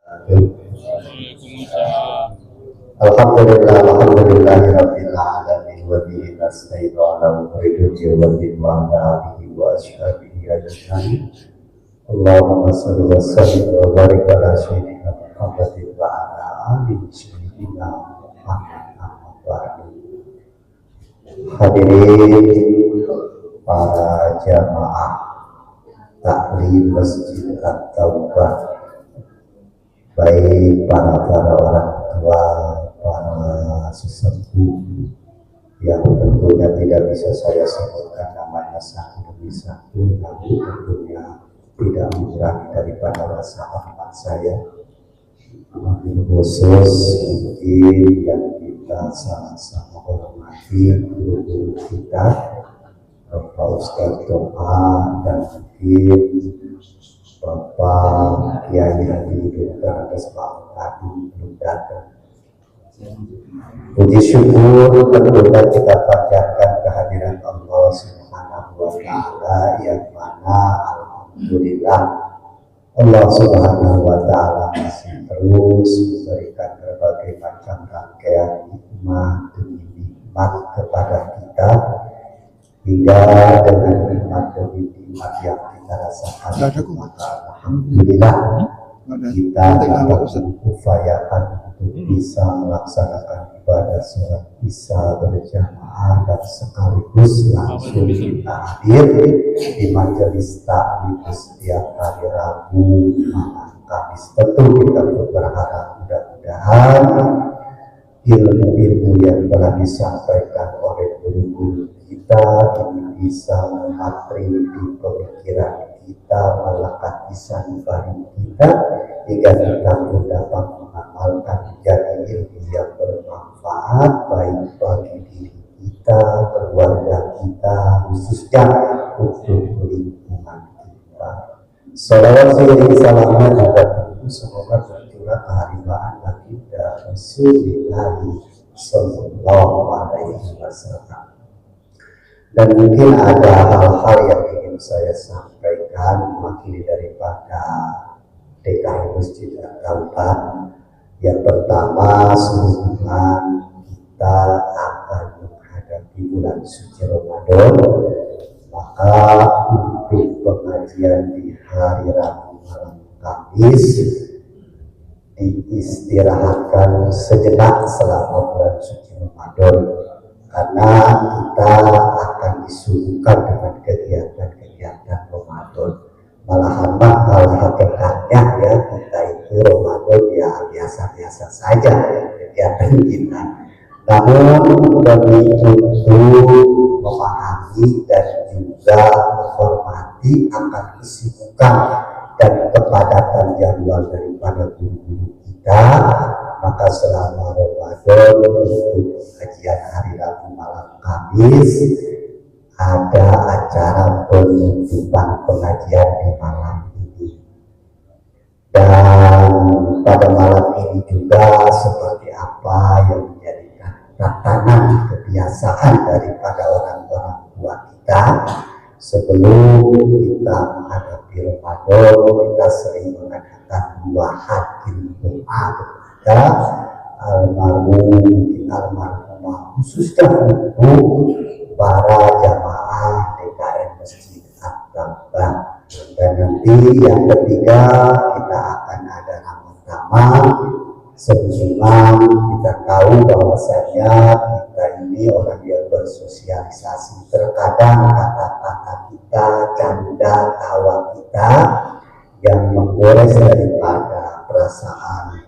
Alhamdulillah, alhamdulillahirabbil alamin wa bihi nasta'inu ala umuri dunya wad din wa ala alihi wa ashabihi ajma'in. Allahumma shalli wa sallim wa barik ala sayyidina Muhammadin wa ala alihi sayyidina Muhammad amma ba'du. Hadirin para jamaah taklim Masjid At-Taubah, baik para orang tua, para sesepuh yang tentunya tidak bisa saya sebutkan namanya satu demi satu, tapi tentunya tidak mengurangi daripada rasa hormat saya. Wabil khusus mungkin yang kita sama-sama hormati guru-guru kita, Bapak Ustadz Doa, dan mungkin Bapak Kiai Hadi Dr. Desmond Agung belum datang. Puji syukur tentunya kita panjatkan kehadiran Allah Subhanahu wa Ta'ala, yang mana alhamdulillah Allah Subhanahu wa Ta'ala masih terus memberikan berbagai macam rangkaian nikmat demi nikmat kepada kita, hingga dengan nikmat demi nikmat yang kita rasakan, maka alhamdulillah kita dapat mengupayakan untuk bisa melaksanakan ibadah sholat Isya berjamaah dan sekaligus langsung kita hadir di majelis taklim setiap hari Rabu malam Kamis. Tentu kita berharap mudah-mudahan ilmu-ilmu yang telah disampaikan oleh guru-guru kita ini bisa mematri di pemikiran kita, melekat di sanubari kita, hingga kita pun dapat mengamalkan menjadi ilmu yang bermanfaat baik bagi diri kita, keluarga kita, khususnya untuk lingkungan kita. Salawat seiring salamnya juga tentu semoga bercurah keharibaan baginda Rasulullah Sallallahu Alaihi Wasallam. Dan mungkin ada hal-hal yang ingin saya sampaikan mewakili daripada DKM Masjid At-Taubah. Yang pertama, sehubungan kita akan menghadapi bulan suci Ramadan, maka untuk pengajian di hari Rabu malam Kamis diistirahatkan sejenak selama bulan suci Ramadan, karena kita akan disuguhkan dengan kegiatan-kegiatan Ramadan. Malahan kalau hakikatnya ya kita itu Ramadan ya biasa-biasa saja kegiatan kita. Namun demi untuk memahami dan juga menghormati akan kesibukan dan kepadatan jadwal daripada guru-guru kita, maka selama Ramadan untuk kajian hari Rabu malam Kamis ada acara penutupan pengajian di malam ini. Dan pada malam ini juga seperti apa yang menjadikan tatanan kebiasaan daripada orang-orang tua kita, sebelum kita menghadapi Ramadan, kita sering mengadakan dua hadirin doa kepada almarhumah, khususnya untuk para jamaah DKM Masjid At-Taubah. Dan nanti yang ketiga kita akan ada nama-nama sehubungan kita tahu bahwasanya kita ini orang yang bersosialisasi. Terkadang kata-kata kita, canda tawa kita yang menggores daripada perasaan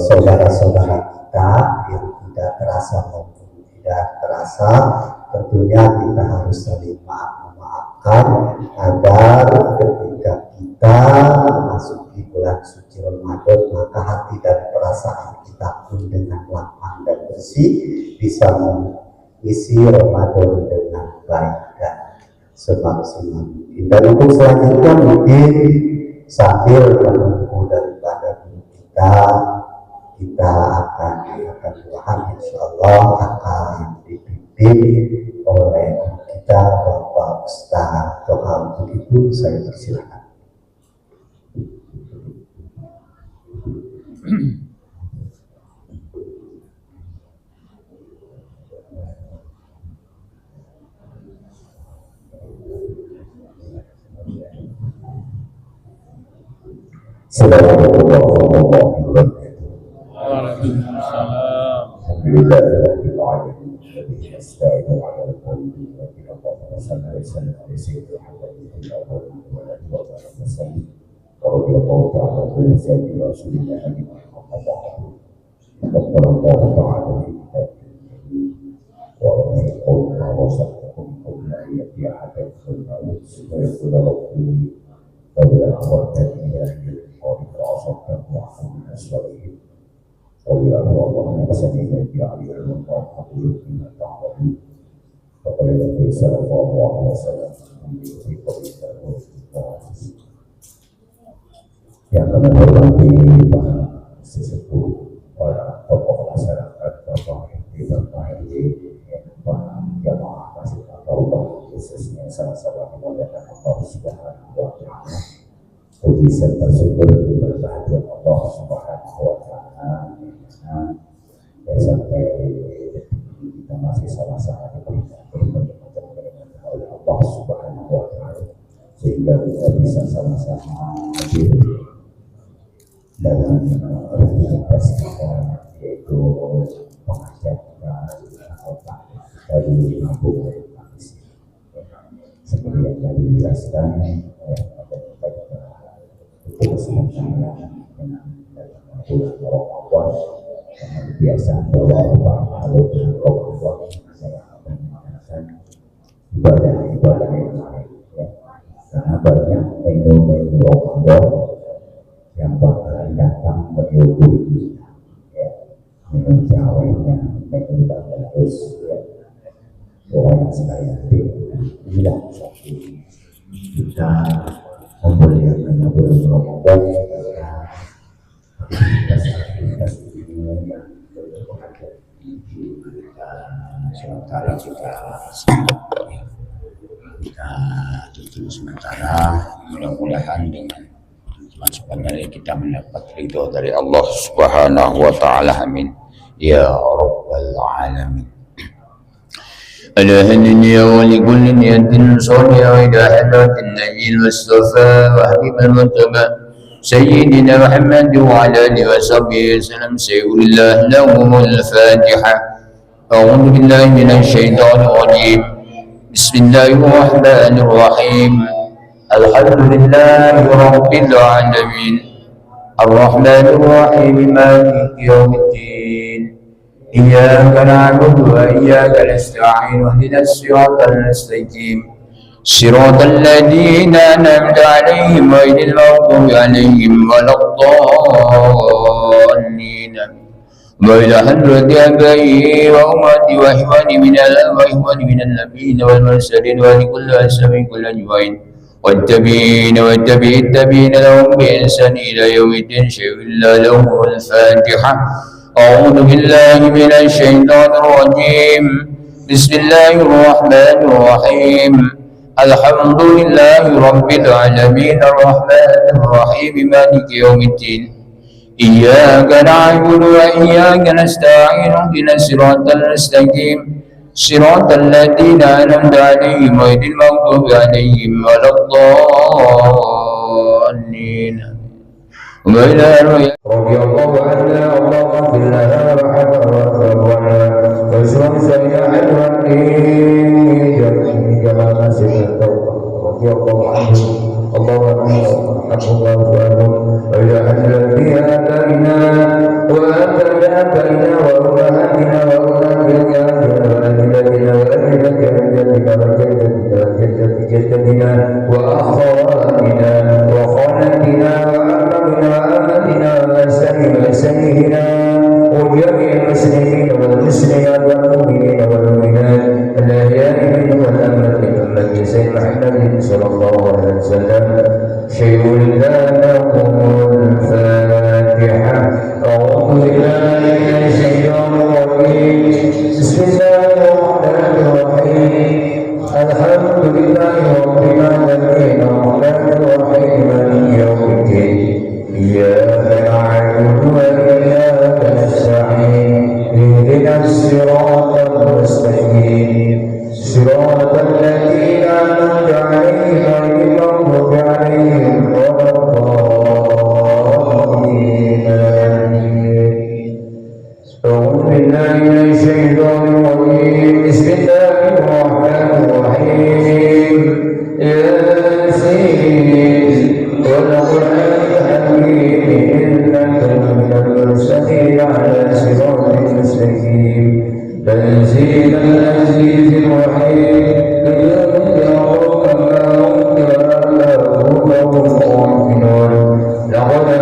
saudara-saudara kita yang tidak terasa maupun tidak terasa. Tentunya kita harus saling memaafkan agar ketika kita memasuki bulan suci Ramadan, maka hati dan perasaan kita pun dengan lapang dan bersih bisa mengisi Ramadan dengan baik dan semaksimal mungkin. Dan untuk selanjutnya mungkin sambil menunggu daripada guru kita akan melakukan doa, insyaallah akan dipimpin oleh kita Bapak Ustaz Doa. Begitu saya persilakan. Assalamualaikum warahmatullahi wabarakatuh. Waalaikumsalam. Alhamdulillahirabbil alamin. Nasta'inu 'ala al-umuri wa billahi sallallahu alaihi wasallam ala sayyidil hamdulillah wa ala alihi wa sahbihi wa radhiyallahu ta'ala an sayyidina rasulillah Muhammad sallallahu ta'ala fi kitabih wa qul ma wasaqakum qawla yati ahadun khulqahu subhanahu wa ta'ala qabla akhwatihi wa bi'asaqahu wa ahmad as-salihin wa Allah wasallama ala alihi wa sahbihi Bapak sallallahu alaihi wasallam yang kami hormati para sesepuh, para tokoh masyarakat, Bapak RT, para jamaah masjid Allah, khususnya sama-sama memuliakan Allah Subhanahu wa Ta'ala. Puji serta syukur kepada Allah Subhanahu wa Ta'ala. Sampai kita masih sama-sama diberikan oleh Allah Subhanahu wa Ta'ala sehingga kita bisa sama-sama hadir dalam aktivitas kita, yaitu pengajian dari Abu Bakar. Seperti yang tadi dijelaskan bersama-sama dengan bulan Ramadan yang biasa beberapa lalu Ramadan saya akan mengadakan ibadah-ibadah yang lain, ya. Karena banyak menu-menu Ramadan yang bakalan datang menyuguhi kita, ya. Menu jawabnya, menu bagus, ya. Orang sekalian inilah kita memuliakan bulan Ramadan. Sementara kita tutup sementara, mudah-mudahan dengan masukan dari kita mendapat ridho dari Allah Subhanahu wa Ta'ala. Amin ya rabbal alamin. على هدني ولكل نية صالحة إلى حضرة النبي المصطفى وحبيب المتبع سيدنا محمد وعلى آله وصحبه وسلم. سيقول الله لهم الفاتحة. أعوذ بالله من الشيطان الرجيم. بسم الله الرحمن الرحيم. الحمد لله رب العالمين الرحمن الرحيم مالك يوم الدين إياك نعبد وإياك نستعين اهدنا الصراط المستقيم صراط الذين أنعمت عليهم غير المغضوب عليهم ولا الضالين وإلى حضرة آبائي وأمتي وإخواني من النبيين والمرسلين ولكل أسلم كل أجمعين والتابعين التابعين لهم بإحسان إلى يوم الدين. شيء الله لهم الفاتحة. أعوذ بالله من الشيطان الرجيم. بسم الله الرحمن الرحيم. الحمد لله رب العالمين الرحمن الرحيم مالك يوم الدين إياك نعبد وإياك نستعين اهدنا الصراط المستقيم صراط الذين أنعمت عليهم غير المغضوب عليهم ولا الضالين. رضي الله عنا اللهم اغفر لنا وارحمنا واشرب سيئا كما نسيت رضي الله عنه اللهم ارحمنا وإلى الذي آتينا وآتينا وأمهاتنا وأولادنا وجدتنا وأخواتنا وخالتنا وأمتنا وسيدنا وجميع المسلمين والمسلمات والمؤمنين والمؤمنات الأحياء منهم والأموات بحرمة سيدنا محمد صلى الله عليه وسلم. شيء لا لهم الفاتحة. أعوذ بالله من الشيطان الرجيم. بسم الله الرحمن الرحيم. الحمد لله رب العالمين الرحمن الرحيم مالك يوم الدين إياك نعبد وإياك نستعين اهدنا الصراط المستقيم صراط الذين أنعمت عليهم غير المغضوب عليهم ولا الضالين. Amin.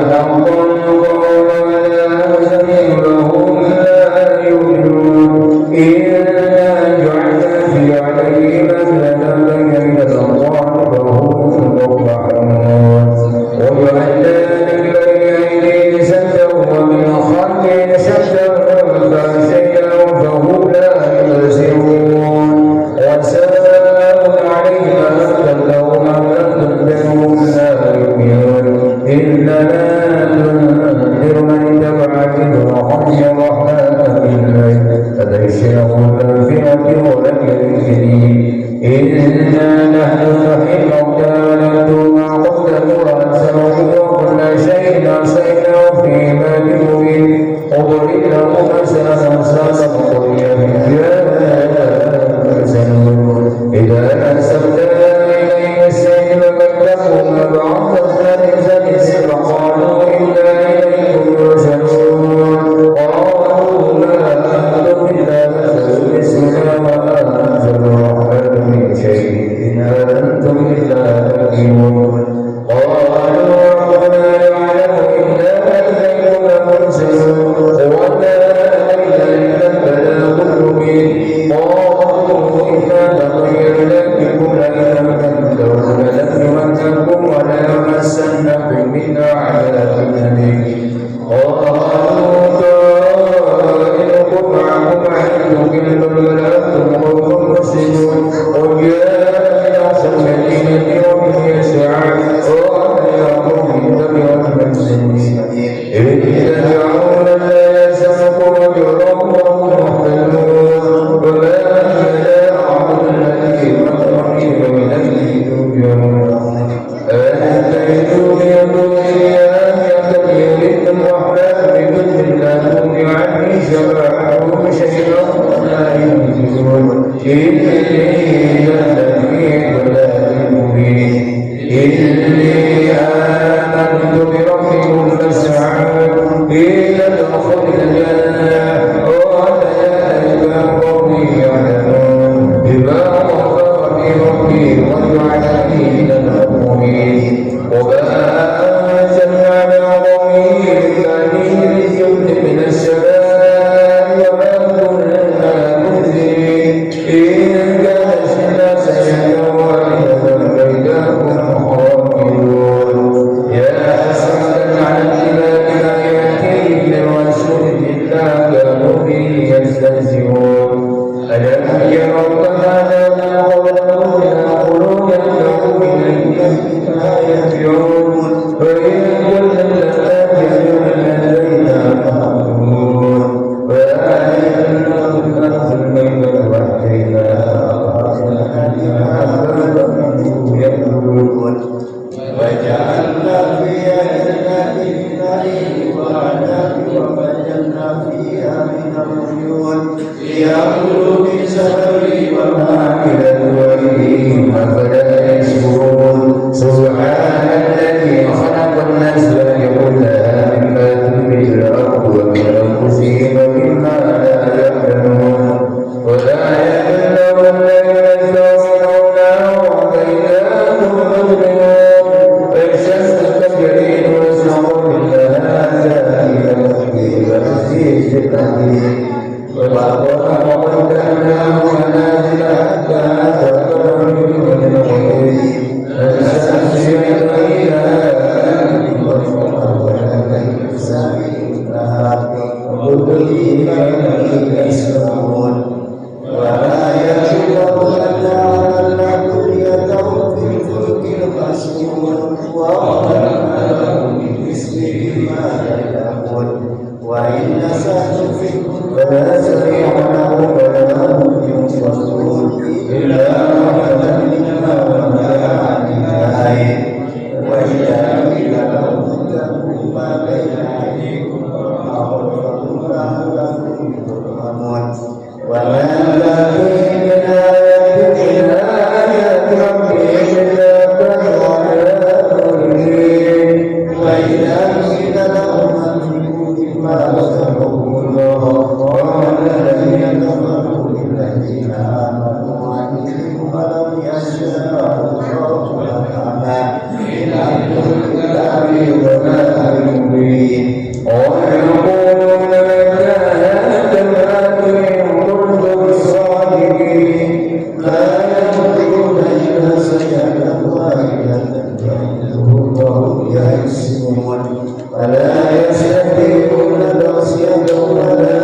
فلا يستطيعون توصية ولا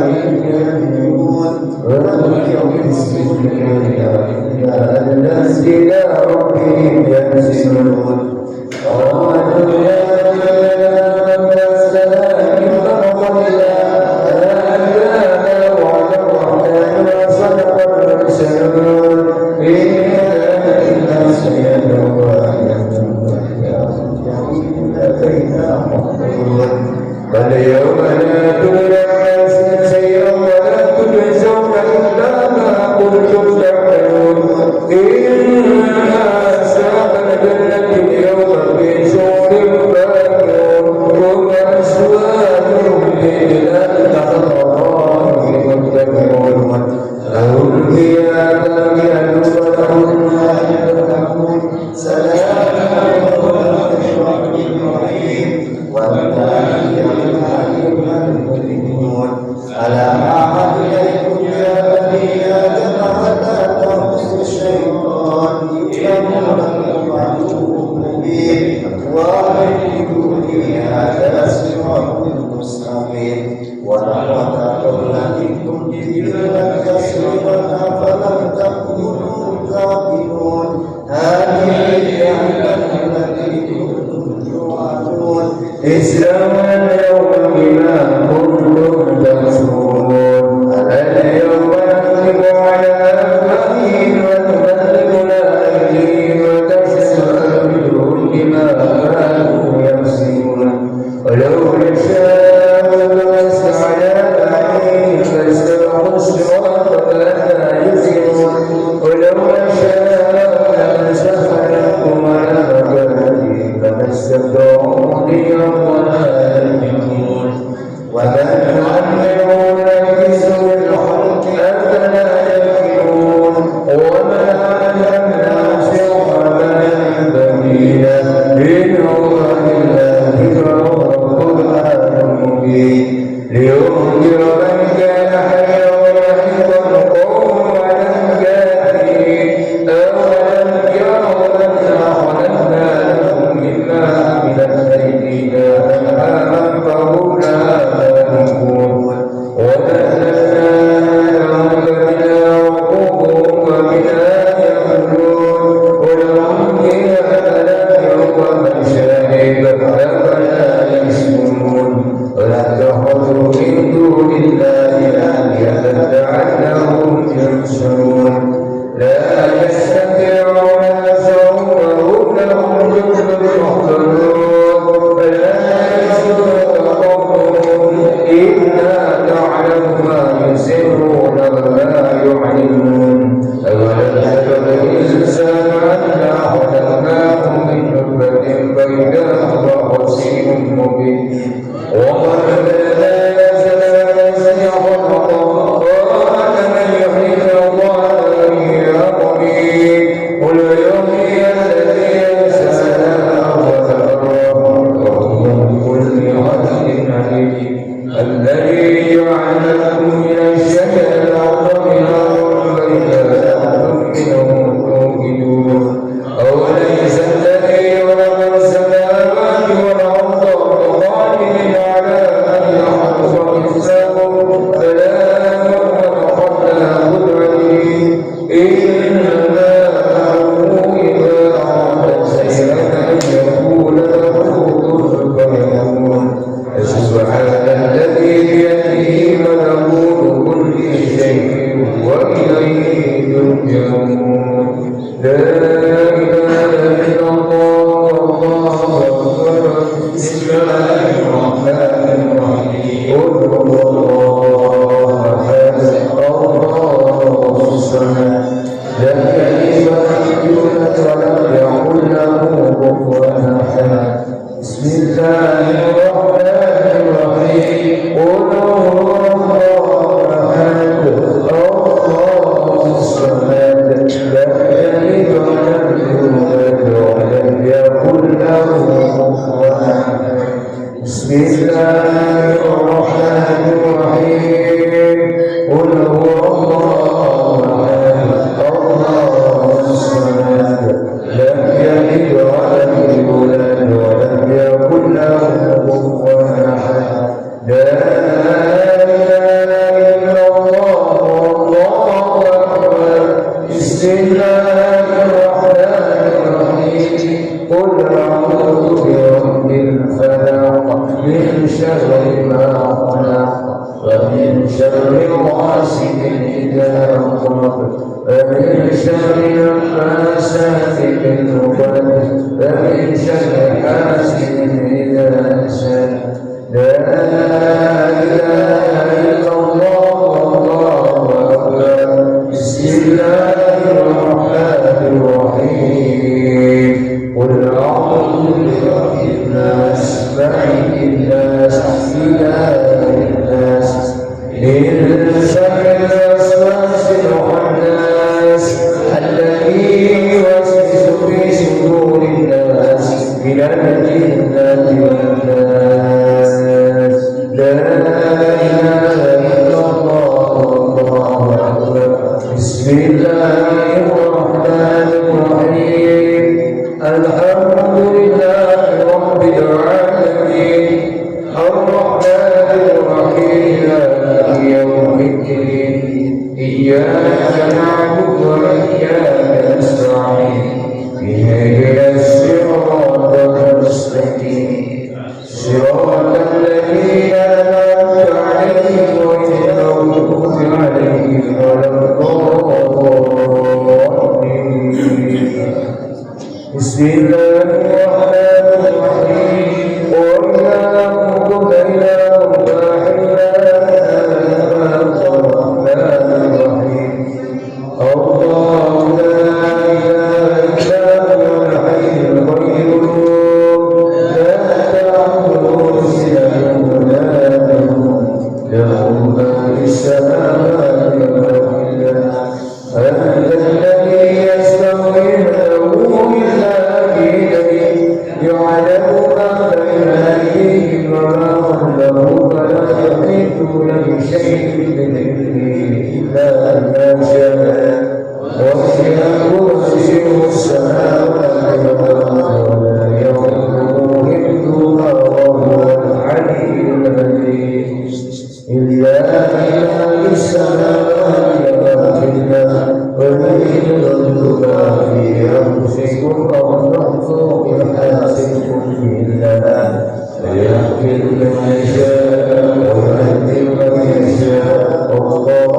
يهتدون ولم يقسموا الذين ربهم ينزلون قالوا يا سلام قولا هذا وعد الرحمن وصدق المرسلون إن إلا سيدعون فاليوم لا تجزون شيئا ولا تجزون إلا ما كنتم تعملون إن أصحاب الجنة اليوم في شغل فاكهون وأزواجهم لله متكئون لهم فيها فاكهة ولهم ما يدعون سلام ألم أعهد إليكم يا بني آدم ألا تعبدوا الشيطان إنه لكم عدو مبين واعبدوني هذا صراط مستقيم ولقد أضل منكم جبلا كثيرا أفلم تكونوا تعقلون هذه الجنة التي كنتم توعدون اسلموا اليوم بما كنتم تكفرون اليوم نختم على أفواههم وتكلمنا أيديهم وتشهد أرجلهم بما كانوا يكسبون ولو نشاء لمسعنا عليهم فاستبقوا الصراط فلا يبصرون ولو نشاء لمسخناكم على مكانهم فما استطاعوا ليروا ولا يرجعون وما نعمرون نكسه الخلق أفلا يرجعون وما علمنا شرع ما ينبغي له إن هو إلا ذكر وقرآن مبين لينذر من كان حيا ويحيط القوم على الكافرين أولم يروا أنا خلقنا لهم مما عملت أيدينا أنعاما فهم لها مالكون ونزلنا لهم فمنها ركوبهم ومنها يأكلون ولهم فيها منافع ومشارب أفلا يشكرون واتخذوا من دون الله آلهة لعلهم ينصرون لا يستطيعون نصرهم وهم لهم جند محضرون فلا يحزنك قولهم إنا نعلم ما يسرون وما يعلنون أولم يرى الإنسان أنا خلقناه من نطفة فإذا هو خصيم مبين وقد لا يزال يخلق قال من يحيي العظام وهي رميم قل يحيي الذي أنشأها وهو بكل خلق عليم الذي جعل لكم من الشجر الأخضر نارا فإذا أنتم منه توقدون أوليس الذي خلق السماوات والأرض بقادر على أن يخلق مثلهم بلى وهو خلق قدرته إنما أمره إذا أراد شيئا أن يقول له كن فيكون سبحان الذي بيده ملكوت كل شيء وإليه ترجعون لا إله إلا الله والله أكبر بسم الله الرحمن الرحيم قل هو الله أحد الله الصمد لم يلد ولم يولد ولم يكن له كفوا أحد بسم الله الرحمن الرحيم قل هو الله أحد الله الصمد لم يلد ولم يولد ولم يكن له كفوا أحد بسم الله الرحمن الرحيم قل هو الله أحد الله الصمد لم يلد ولم يولد ولم يكن له شر ما خلق ومن شر غاسق إذا وقب ومن شر النفاثات في العقد ومن شر حاسد إذا حسد لا إله إلا الله والله أكبر بسم الله الرحمن الرحيم قل أعوذ برب الناس ملك الناس إله الناس من شر الوسواس الخناس الذي يوسوس في صدور الناس من الجنة والناس لا إله إلا الله والله أكبر بسم الله الرحمن الرحيم الحمد لله رب العالمين الرحمن الرحيم مالك يوم الدين إياك نعبد وإياك نستعين اهدنا الصراط المستقيم صراط الذين أنعمت عليهم غير المغضوب عليهم ولا الضالين بسم الله الرحمن الرحيم وإذا ربك إله واحد الرحمن الرحيم الله لا إله إلا هو الحي القيوم لا تأخذه سنة ولا نوم له ما في السماوات والأرض أنت الذي يستوي له إلا بيده يعلم ما بين أيديهم وما خلفهم ولا يحيطون بشيء من علمه إلا ما شاء وسع كرسيه السماوات والأرض ولا يؤوده حفظهما وهو العلي العظيم إلا إله السماوات والأرض ومن يضلها في أنفسكم أو تخفوا يحاسبكم بالله فيغفر من يشاء ويهدي من يشاء والله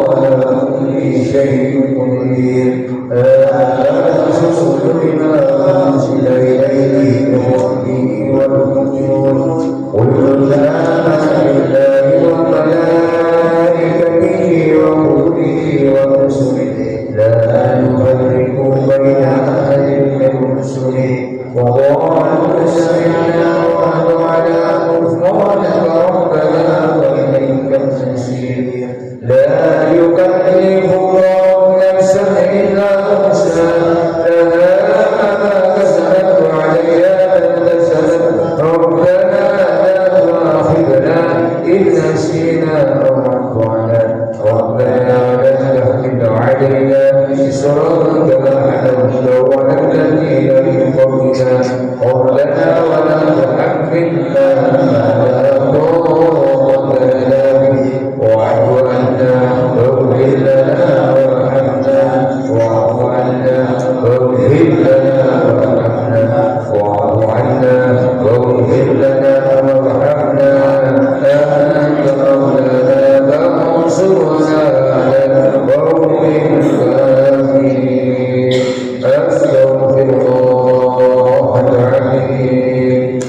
على كل شيء قدير آمنت بما أنزل إليه من ربه والمؤمنون كل آمن بالله وملائكته وكتبه ورسله لا نفرق بين أحد من رسله وقالوا سمعنا وأطعنا غفرانك ربنا وإليك المصير لا يكلف الله نفسا إلا وسعها لها ما كسبت وعليها ما اكتسبت ربنا لا تؤاخذنا إن نسينا أو أخطأنا ربنا لا تحمل علينا إصرا كما حملته على الذين من قبلنا ربنا ولا تحملنا ما لا طاقة لنا به واعف عنا واغفر لنا وارحمنا واعف عنا واغفر لنا وارحمنا واعف عنا واغفر لنا وارحمنا أنت مولانا فانصرنا على القوم الكافرين أستغفر الله العظيم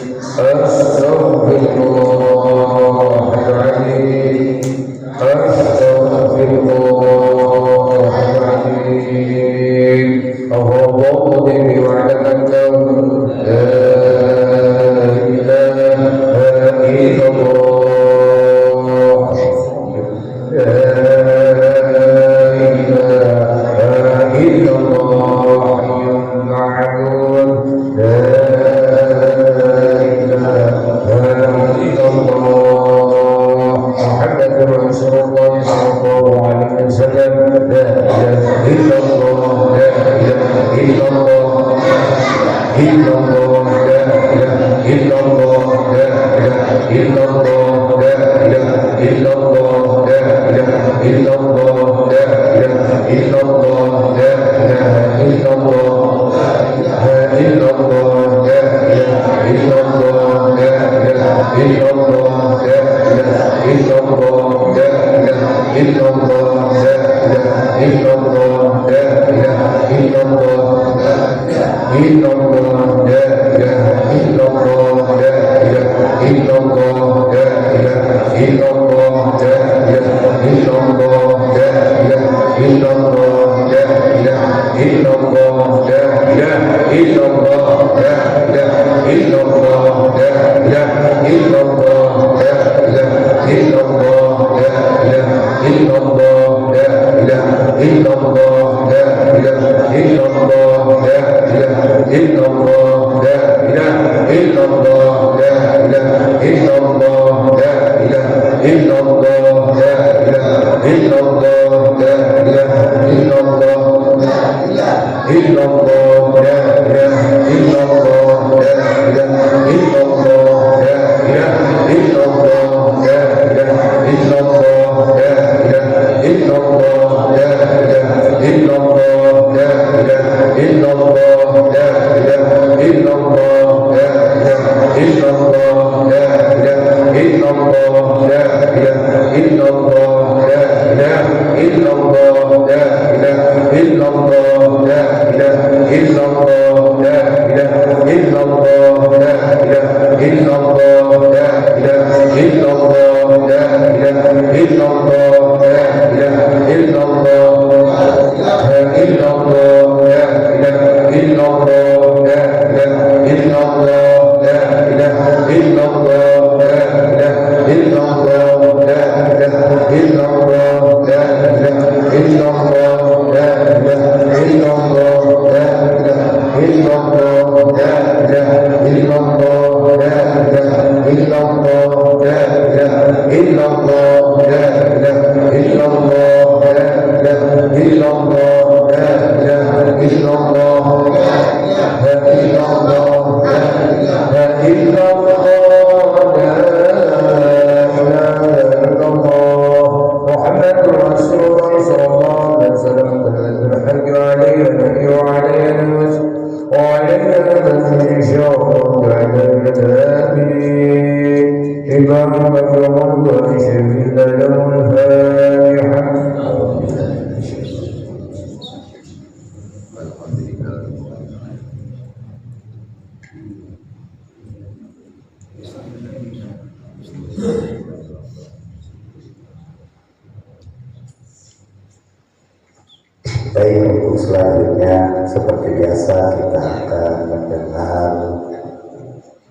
Baik, untuk selanjutnya seperti biasa kita akan mendengar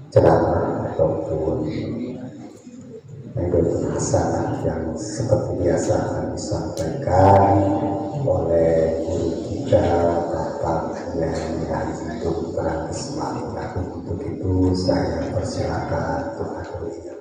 ceramah ataupun metode hasanah yang seperti biasa akan disampaikan oleh guru kita Bapak Kiai Haji Dr. Ismail. Untuk itu saya persilakan untuk hadir.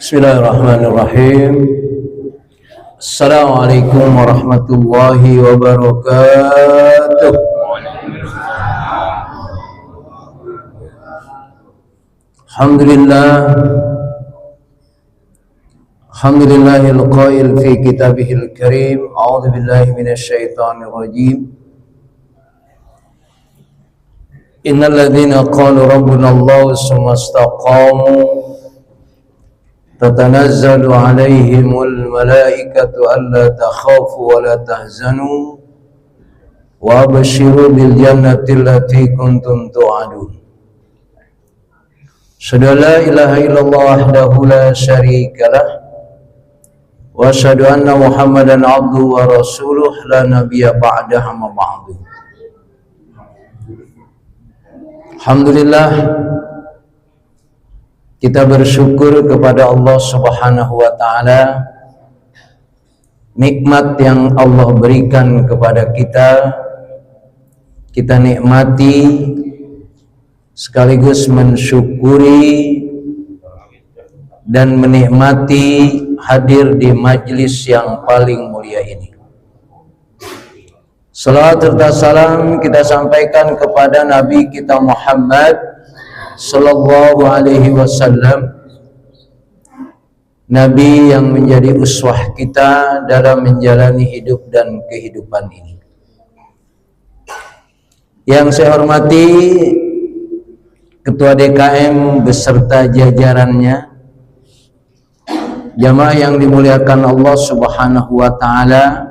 Bismillahirrahmanirrahim. Assalamualaikum warahmatullahi wabarakatuh. Alhamdulillahil qail fi kitabihil karim. A'udzu billahi minasyaitonir rajim. Innal ladzina qalu rabbuna Allah tsumma istaqamu تتنزل عليهم الملائكة ألا تخافوا ولا تحزنوا وأبشروا بالجنة التي كنتم توعدون. Asyhadu an la ilaha illallah wahdahu la syarikalah wa asyhadu anna Muhammadan abduhu wa rasuluh la nabiyya ba'dahu amma ba'du. Alhamdulillah, kita bersyukur kepada Allah Subhanahu wa taala nikmat yang Allah berikan kepada kita nikmati sekaligus mensyukuri dan menikmati hadir di majlis yang paling mulia ini. Salawat serta salam kita sampaikan kepada Nabi kita Muhammad sallallahu alaihi wasallam, Nabi yang menjadi uswah kita dalam menjalani hidup dan kehidupan ini. Yang saya hormati Ketua DKM beserta jajarannya, jamaah yang dimuliakan Allah Subhanahu wa taala.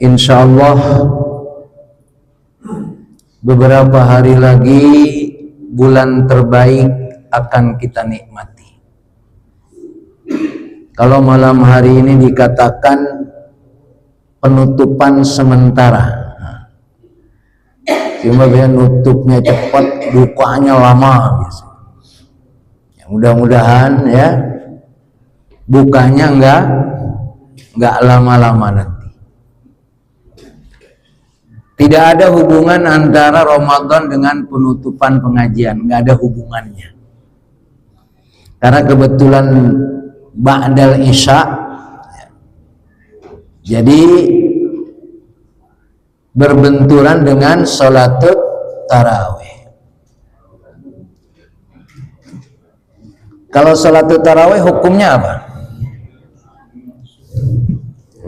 Insyaallah beberapa hari lagi bulan terbaik akan kita nikmati. Kalau malam hari ini dikatakan penutupan sementara, cuma biar nutupnya cepat, bukanya lama biasa. Ya, mudah-mudahan ya bukanya enggak lama-lama nanti. Tidak ada hubungan antara Ramadan dengan penutupan pengajian, enggak ada hubungannya. Karena kebetulan ba'dal isya, jadi berbenturan dengan sholatul tarawih. Kalau sholatul tarawih hukumnya apa?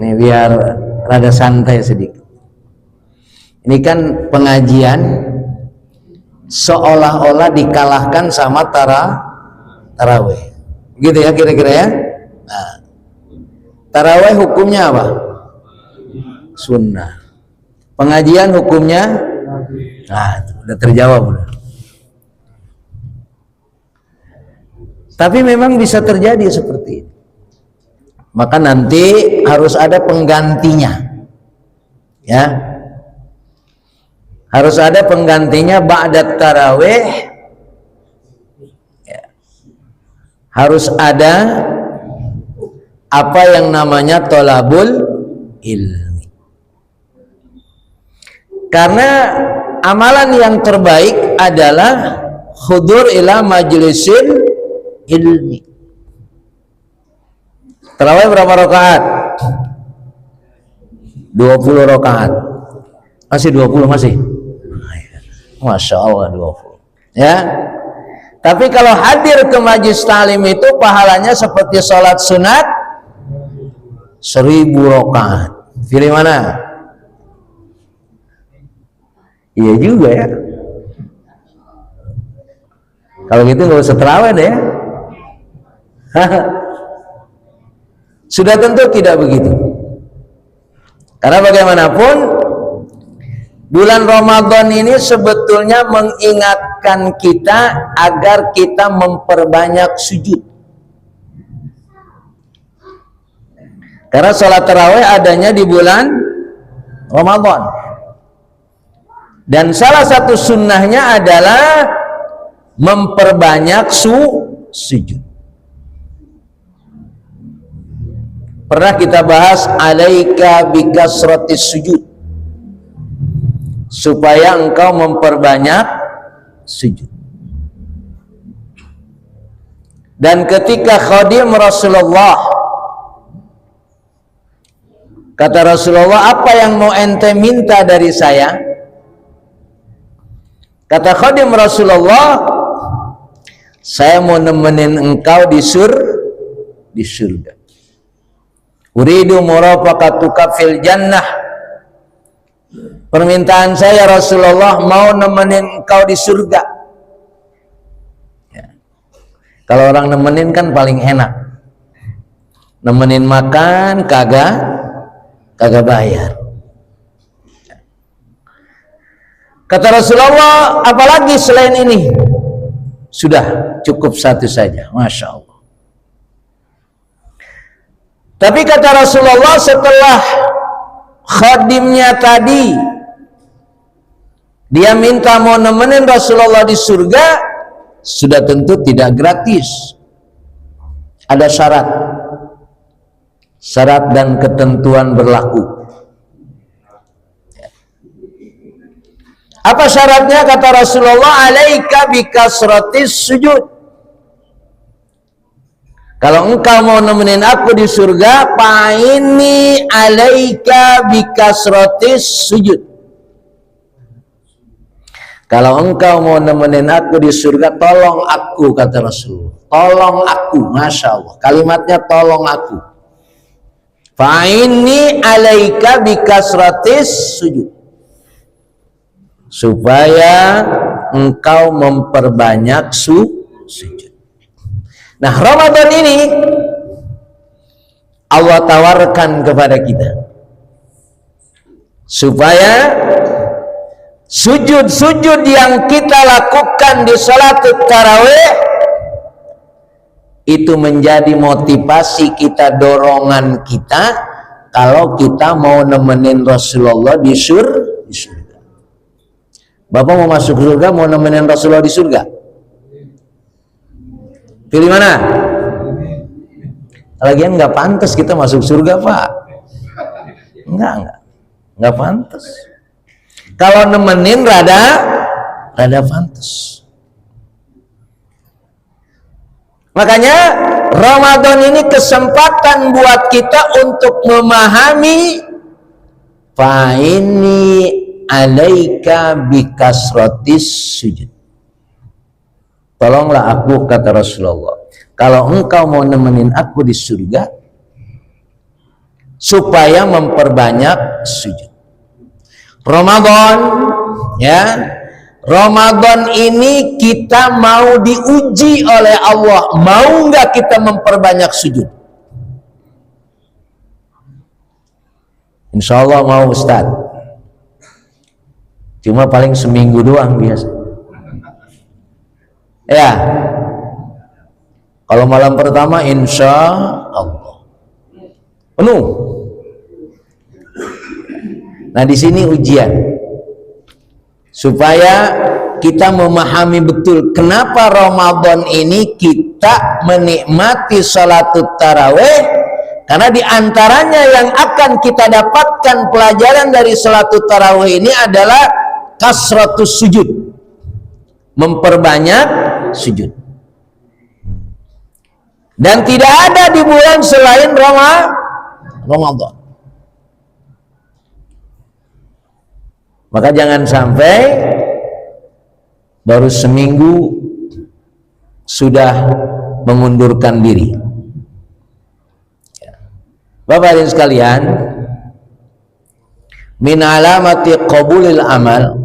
Ini biar rada santai sedikit. Ini kan pengajian seolah-olah dikalahkan sama tarawih. Gitu ya kira-kira ya. Nah, tarawih hukumnya apa? Sunnah. Pengajian hukumnya, nah udah terjawab udah. Tapi memang bisa terjadi seperti ini. Maka nanti harus ada penggantinya, ya. Harus ada penggantinya ba'da tarawih. Ya. Harus ada apa yang namanya thalabul ilmi. Karena amalan yang terbaik adalah hudur ila majlisil ilmi. Tarawih berapa rakaat? 20 rakaat. Masih 20 masih? Masya Allah 20. Ya. Tapi kalau hadir ke majlis ta'lim itu pahalanya seperti sholat sunat 1000 rakaat. Pilih mana? Iya juga ya. Kalau gitu nggak usah terawih deh. Sudah tentu tidak begitu. Karena bagaimanapun bulan Ramadan ini sebetulnya mengingatkan kita agar kita memperbanyak sujud. Karena sholat tarawih adanya di bulan Ramadan. Dan salah satu sunnahnya adalah memperbanyak sujud. Pernah kita bahas alaika bikasratis sujud, supaya engkau memperbanyak sujud. Dan ketika khadim Rasulullah, kata Rasulullah, apa yang mau ente minta dari saya? Kata khadim Rasulullah, saya mau nemenin engkau di surga. Uridu murafaqatuka fil jannah. Permintaan saya Rasulullah mau nemenin engkau di surga. Ya. Kalau orang nemenin kan paling enak. Nemenin makan kagak bayar. Kata Rasulullah, apalagi selain ini? Sudah cukup satu saja, Masya Allah. Tapi kata Rasulullah, setelah khadimnya tadi dia minta mau nemenin Rasulullah di surga, sudah tentu tidak gratis. Ada syarat dan ketentuan berlaku. Apa syaratnya? Kata Rasulullah, alaika bikasratis sujud. Kalau engkau mau nemenin aku di surga, fa'inni alaika bikasratis sujud. Kalau engkau mau nemenin aku di surga, tolong aku, kata Rasulullah. Tolong aku, Masya Allah. Kalimatnya tolong aku. Fa'inni alaika bikasratis sujud. Supaya engkau memperbanyak sujud. Nah, Ramadan ini Allah tawarkan kepada kita supaya sujud-sujud yang kita lakukan di salat tarawih itu menjadi motivasi kita, dorongan kita kalau kita mau nemenin Rasulullah di surga. Bapak mau masuk surga, mau nemenin Rasulullah di surga? Pilih mana? Lagian nggak pantas kita masuk surga, Pak. Nggak pantas. Kalau nemenin rada pantas. Makanya Ramadan ini kesempatan buat kita untuk memahami fa'inni alaika bikasratis sujud. Tolonglah aku, kata Rasulullah, kalau engkau mau nemenin aku di surga, supaya memperbanyak sujud. Ramadan, ya, Ramadan ini kita mau diuji oleh Allah, mau nggak kita memperbanyak sujud? Insya Allah mau, Ustadz. Cuma paling seminggu doang biasa. Ya, kalau malam pertama insya Allah penuh. Nah, di sini ujian supaya kita memahami betul kenapa Ramadan ini kita menikmati salatut tarawih, karena diantaranya yang akan kita dapatkan pelajaran dari salatut tarawih ini adalah kasratus sujud, memperbanyak sujud. Dan tidak ada di bulan selain Ramadan. Maka jangan sampai baru seminggu sudah mengundurkan diri. Bapak ibu sekalian, min alamati qabulil amal,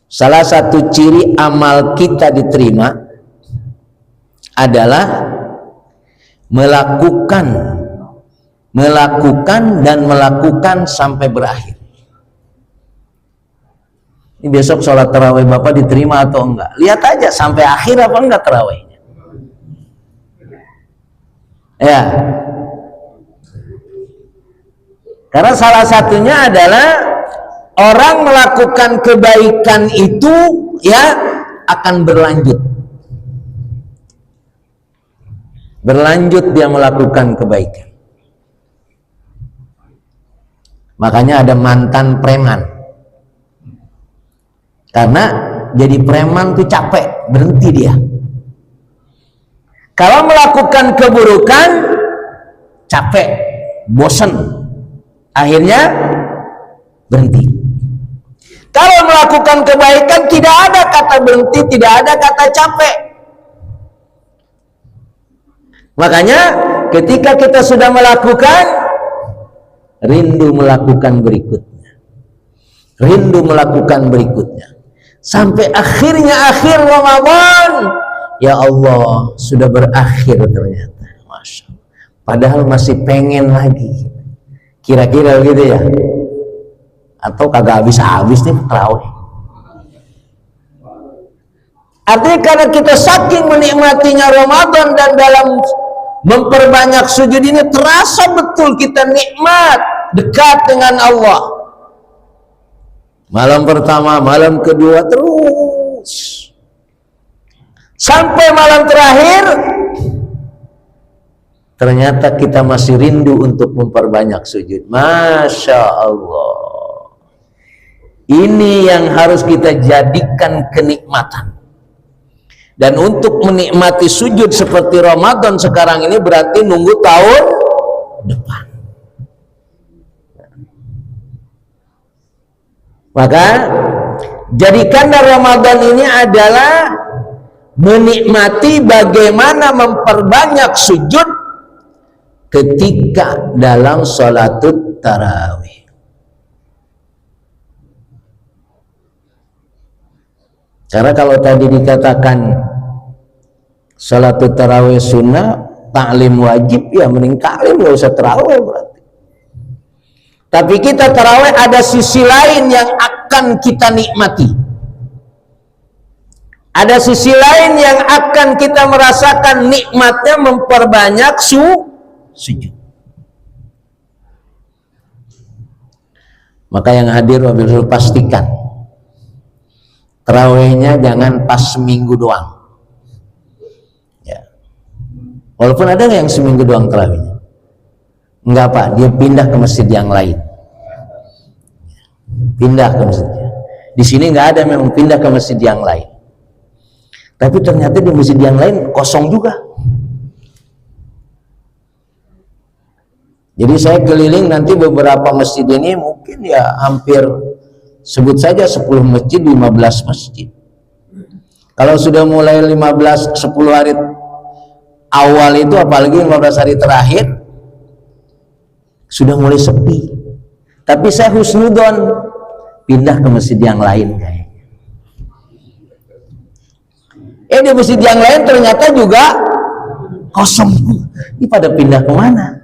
salah satu ciri amal kita diterima adalah melakukan dan melakukan sampai berakhir. Ini besok sholat tarawih Bapak diterima atau enggak? Lihat aja sampai akhir apa enggak tarawihnya. Ya. Karena salah satunya adalah orang melakukan kebaikan itu ya akan berlanjut. Berlanjut dia melakukan kebaikan. Makanya ada mantan preman. Karena jadi preman tuh capek, berhenti dia. Kalau melakukan keburukan capek, bosan, akhirnya berhenti. Kalau melakukan kebaikan tidak ada kata berhenti, tidak ada kata capek. Makanya ketika kita sudah melakukan, rindu melakukan berikutnya, rindu melakukan berikutnya, sampai akhirnya akhir Ramadan, ya Allah sudah berakhir ternyata, Masya Allah. Padahal masih pengen lagi, kira-kira gitu ya, atau kagak habis-habis nih tarawih. Artinya karena kita saking menikmatinya Ramadan dan dalam memperbanyak sujud ini terasa betul kita nikmat, dekat dengan Allah. Malam pertama, malam kedua, terus sampai malam terakhir, ternyata kita masih rindu untuk memperbanyak sujud. Masya Allah. Ini yang harus kita jadikan kenikmatan. Dan untuk menikmati sujud seperti Ramadan sekarang ini berarti nunggu tahun depan. Maka jadikanlah Ramadan ini adalah menikmati bagaimana memperbanyak sujud ketika dalam sholatul tarawih. Karena kalau tadi dikatakan sholatul tarawih sunnah, taklim wajib, ya mending taklim, gak usah tarawih berarti. Tapi kita tarawih ada sisi lain yang akan kita nikmati. Ada sisi lain yang akan kita merasakan nikmatnya memperbanyak sujud. Maka yang hadir wabil pastikan tarawihnya jangan pas seminggu doang. Ya. Walaupun ada yang seminggu doang tarawihnya. Enggak Pak, dia pindah ke masjid yang lain. Pindah ke masjidnya. Di sini nggak ada memang pindah ke masjid yang lain. Tapi ternyata di masjid yang lain kosong juga. Jadi saya keliling nanti beberapa masjid ini mungkin ya hampir sebut saja 10 masjid, 15 masjid. Kalau sudah mulai 10 hari awal itu, apalagi 15 hari terakhir, sudah mulai sepi. Tapi saya husnudon, pindah ke masjid yang lain kayaknya. Di masjid yang lain ternyata juga kosong. Ini pada pindah kemana?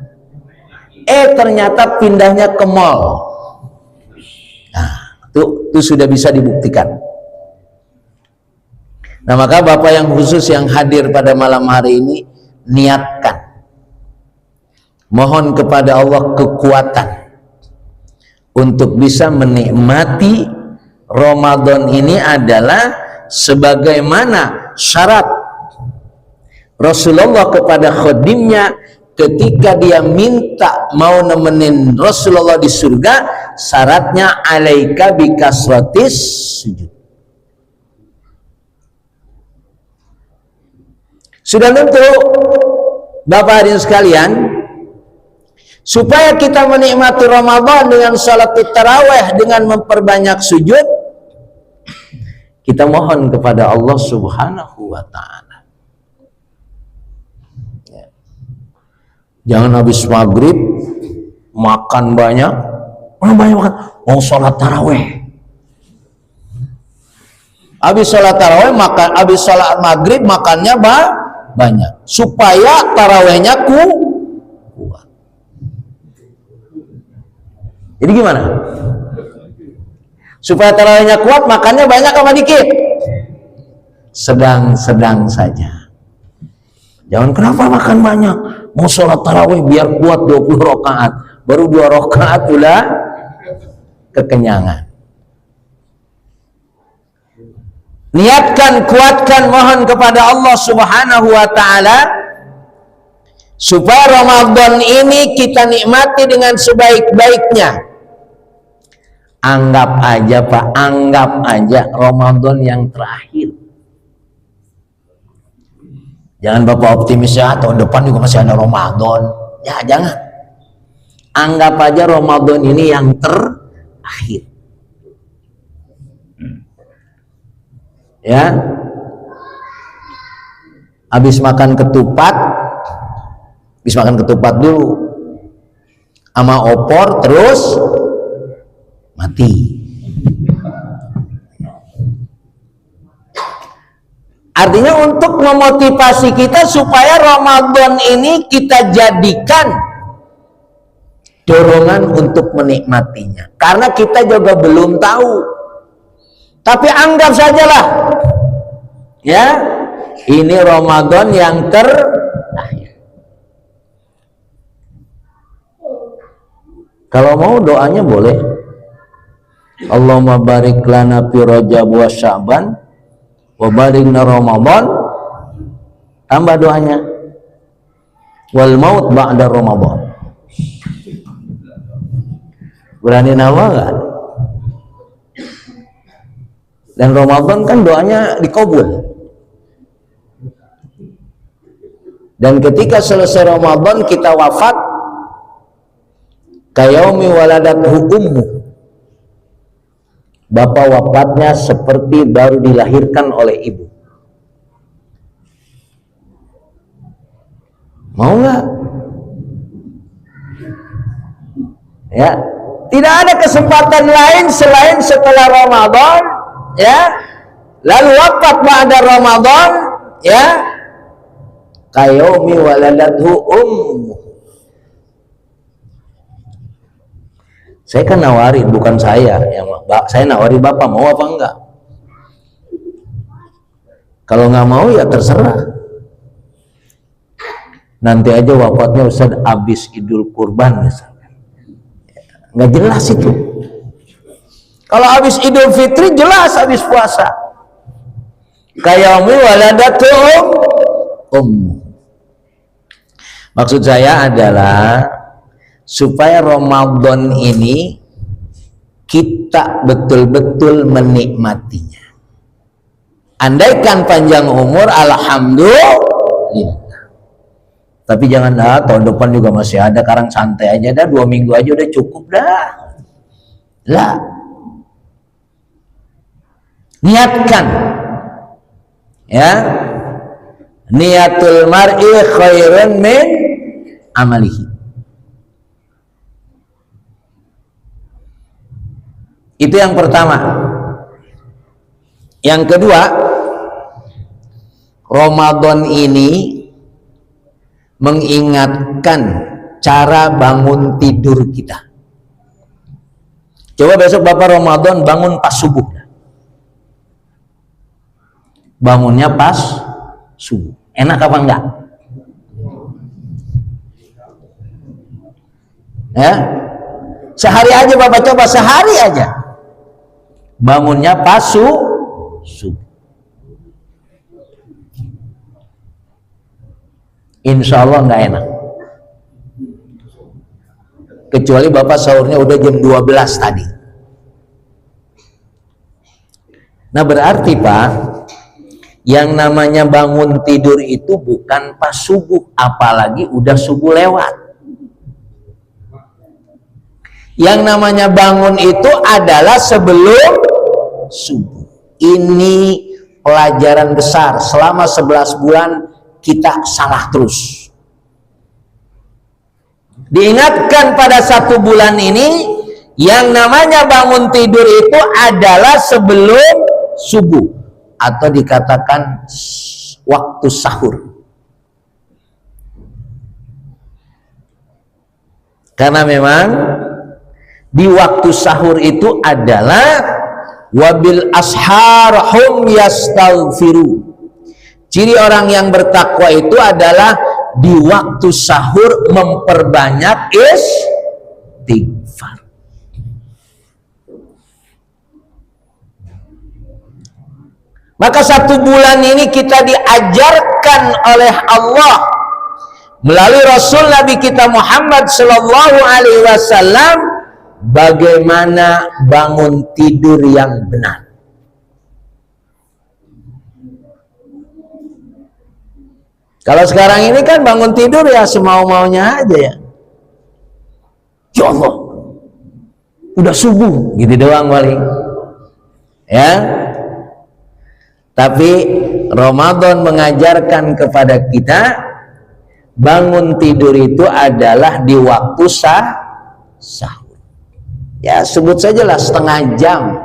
Ternyata pindahnya ke mall. Itu sudah bisa dibuktikan. Nah, maka Bapak yang khusus yang hadir pada malam hari ini, niatkan, mohon kepada Allah kekuatan untuk bisa menikmati Ramadan ini adalah sebagaimana syarat Rasulullah kepada khadimnya ketika dia minta mau nemenin Rasulullah di surga, syaratnya alaika bikasratis sujud. Sudah tentu Bapak hadirin sekalian, supaya kita menikmati Ramadan dengan salat tarawih dengan memperbanyak sujud, kita mohon kepada Allah Subhanahu wa ta'ala. Jangan habis maghrib makan banyak, mau sholat taraweh. Habis sholat taraweh makan, habis sholat maghrib makannya banyak, supaya tarawehnya kuat. Jadi gimana? Supaya tarawehnya kuat, makannya banyak apa dikit? Sedang-sedang saja. Jangan kenapa makan banyak, mau sholat tarawih biar kuat 20 rakaat, baru 2 rakaat udah kekenyangan. Niatkan, kuatkan, mohon kepada Allah Subhanahu wa ta'ala supaya Ramadan ini kita nikmati dengan sebaik-baiknya. Anggap aja Pak, anggap aja Ramadan yang terakhir. Jangan Bapak optimis ya, tahun depan juga masih ada Ramadan. Ya jangan. Anggap aja Ramadan ini yang terakhir. Ya. Habis makan ketupat dulu. Sama opor terus mati. Artinya untuk memotivasi kita supaya Ramadan ini kita jadikan dorongan untuk menikmatinya. Karena kita juga belum tahu. Tapi anggap sajalah Ya, ini Ramadan yang terakhir. Kalau mau doanya boleh. Allahumma barik lana fi Rajab wa Sya'ban wa barikhna Ramadan. Tambah doanya. Wal maut ba'da Ramadan. Berani nama enggak? Dan Ramadan kan doanya dikabul. Dan ketika selesai Ramadan kita wafat, kayaumi waladathu ummu. Bapak wafatnya seperti baru dilahirkan oleh ibu. Mau nggak? Ya, tidak ada kesempatan lain selain setelah Ramadan, ya. Lalu wafat ba'da Ramadan, ya. Kayaumi waladathu ummu. Saya kan nawarin, bukan saya yang saya nawari bapak mau apa enggak. Kalau nggak mau ya terserah. Nanti aja wafatnya Ustaz habis Idul Kurban misalnya. Nggak jelas itu. Kalau habis Idul Fitri jelas habis puasa. Kayaumi waladatu Maksud saya adalah supaya Ramadan ini kita betul-betul menikmatinya. Andaikan panjang umur, alhamdulillah. Tapi jangan tahun depan juga masih ada, sekarang santai aja dah, 2 minggu aja udah cukup dah. Lah, niatkan, ya, niatul mar'i khairun min amalihi. Itu yang pertama. Yang kedua, Ramadan ini mengingatkan cara bangun tidur kita. Coba besok Bapak Ramadan bangun pas subuh. Bangunnya pas subuh. Enak apa enggak? Ya? Sehari aja Bapak coba, sehari aja. Bangunnya pas subuh. Insya Allah nggak enak. Kecuali Bapak sahurnya udah jam 12 tadi. Nah berarti Pak, yang namanya bangun tidur itu bukan pas subuh, apalagi udah subuh lewat. Yang namanya bangun itu adalah sebelum subuh. Ini pelajaran besar. Selama 11 bulan kita salah terus. Diingatkan pada 1 bulan ini, yang namanya bangun tidur itu adalah sebelum subuh, atau dikatakan waktu sahur. Karena memang di waktu sahur itu adalah wabil ashar hum yastaghfiru. Ciri orang yang bertakwa itu adalah di waktu sahur memperbanyak istighfar. Maka 1 bulan ini kita diajarkan oleh Allah melalui Rasul Nabi kita Muhammad Sallallahu Alaihi Wasallam bagaimana bangun tidur yang benar. Kalau sekarang ini kan bangun tidur ya semau-maunya aja ya. Ya Allah, udah subuh gitu doang paling. Ya. Tapi Ramadan mengajarkan kepada kita bangun tidur itu adalah di waktu sahur. Ya sebut sajalah setengah jam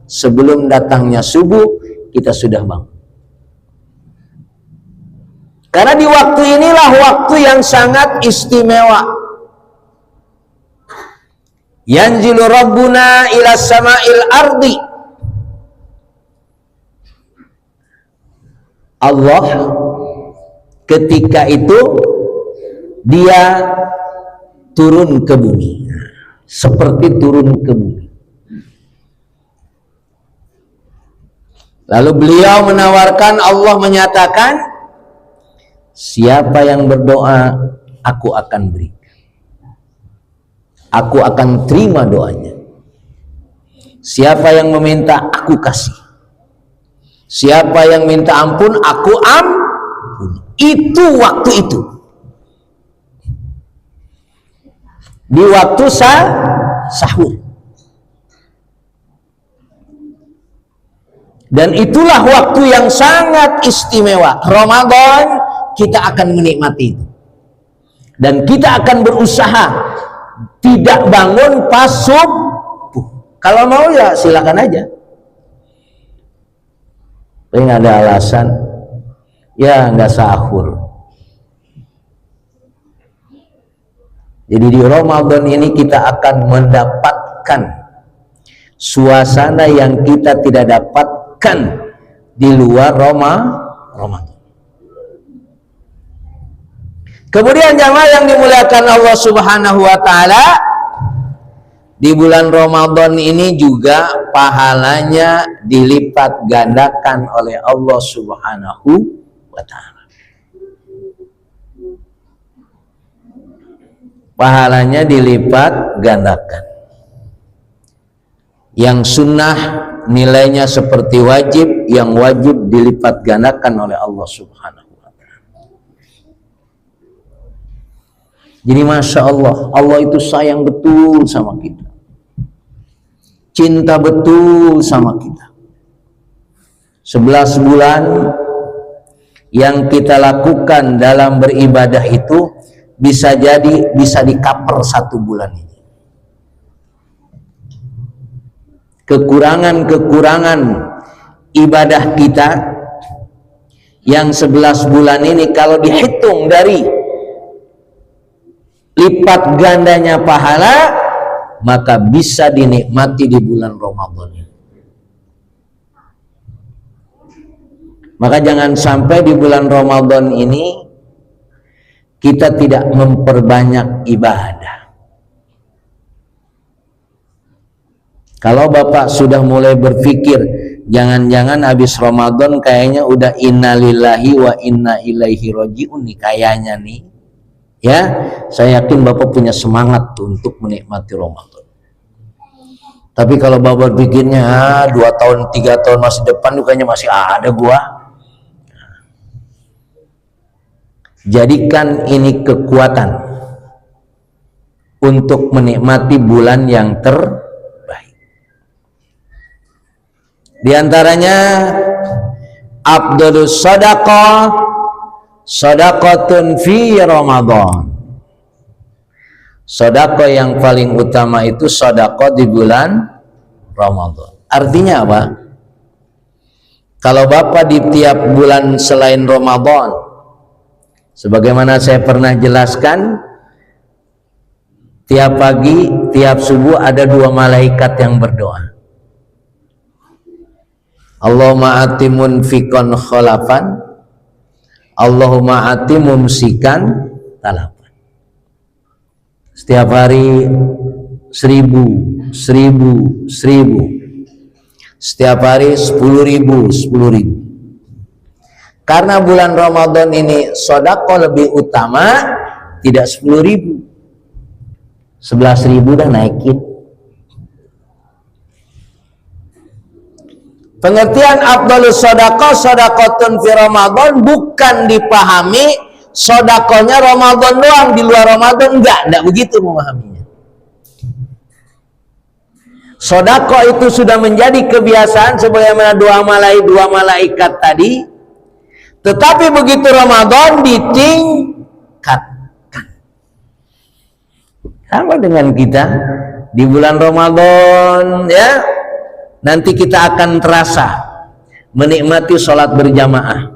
sebelum datangnya subuh kita sudah bangun. Karena di waktu inilah waktu yang sangat istimewa. Yanzilu Rabbuna ila sama'il ardi. Allah ketika itu dia turun ke bumi, seperti turun ke bumi. Lalu beliau menawarkan, Allah menyatakan, siapa yang berdoa, aku akan berikan. Aku akan terima doanya. Siapa yang meminta, aku kasih. Siapa yang minta ampun, aku ampun. Itu waktu itu. Di waktu sahur. Dan itulah waktu yang sangat istimewa. Ramadan kita akan menikmati itu. Dan kita akan berusaha tidak bangun pas subuh. Kalau mau ya silakan aja. Tapi nggak ada alasan, ya nggak sahur. Jadi di Ramadan ini kita akan mendapatkan suasana yang kita tidak dapatkan di luar Ramadan. Kemudian jamaah yang dimuliakan Allah Subhanahu wa taala, di bulan Ramadan ini juga pahalanya dilipat gandakan oleh Allah Subhanahu wa taala. Pahalanya dilipat gandakan. Yang sunnah nilainya seperti wajib, yang wajib dilipat gandakan oleh Allah Subhanahu wa taala. Jadi Masya Allah, Allah itu sayang betul sama kita, cinta betul sama kita. 11 bulan yang kita lakukan dalam beribadah itu bisa dikaper 1 bulan ini. Kekurangan ibadah kita yang 11 bulan ini kalau dihitung dari lipat gandanya pahala, maka bisa dinikmati di bulan Ramadan ini. Maka jangan sampai di bulan Ramadan ini kita tidak memperbanyak ibadah. Kalau Bapak sudah mulai berpikir, jangan-jangan habis Ramadan kayaknya udah innalillahi wa inna ilaihi rajiun nih kayaknya nih. Ya, saya yakin Bapak punya semangat tuh untuk menikmati Ramadan. Tapi kalau Bapak pikirnya 2 tahun, 3 tahun masih depan tuh kayaknya masih ada gua. Jadikan ini kekuatan untuk menikmati bulan yang terbaik. Di antaranya afdhalus shadaqah shadaqatun fi Ramadan. Sedekah yang paling utama itu sedekah di bulan Ramadan. Artinya apa? Kalau Bapak di tiap bulan selain Ramadan, sebagaimana saya pernah jelaskan, tiap pagi, tiap subuh ada 2 malaikat yang berdoa. Allahumma ati munfiqan khalafan, Allahumma ati mumsikan talafan. Setiap hari 1000. Setiap hari 10.000. Karena bulan Ramadan ini sedekah lebih utama, tidak 10.000, 11.000 dah naikin. Pengertian afdhalus sedekah sedekatun fi Ramadan bukan dipahami sedekahnya Ramadan doang, di luar Ramadan enggak begitu memahaminya. Sedekah itu sudah menjadi kebiasaan sebagaimana dua malaikat tadi, tetapi begitu Ramadan ditingkatkan. Sama dengan kita di bulan Ramadan, ya, nanti kita akan terasa menikmati sholat berjamaah.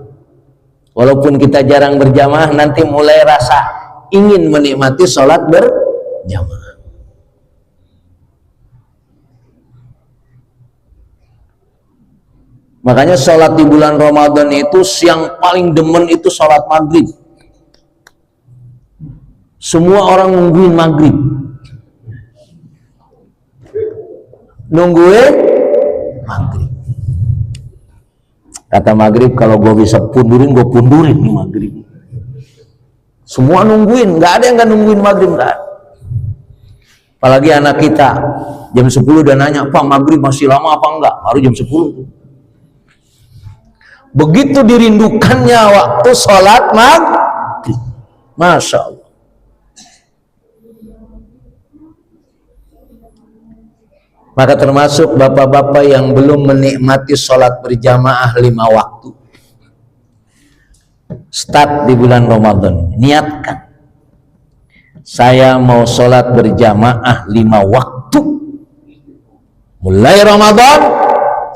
Walaupun kita jarang berjamaah, nanti mulai rasa ingin menikmati sholat berjamaah. Makanya sholat di bulan Ramadan itu yang paling demen itu sholat maghrib. Semua orang nungguin maghrib, nungguin maghrib. Kata maghrib, kalau gue bisa pundurin, gue pundurin nih maghrib. Semua nungguin, nggak ada yang nggak nungguin maghrib, nggak ada. Apalagi anak kita jam 10 udah nanya, Pak maghrib masih lama apa enggak? Baru jam 10. Begitu dirindukannya waktu sholat maghrib, Masya Allah. Maka termasuk bapak-bapak yang belum menikmati sholat berjamaah 5 waktu. Start di bulan Ramadan, niatkan. Saya mau sholat berjamaah 5 waktu. Mulai Ramadan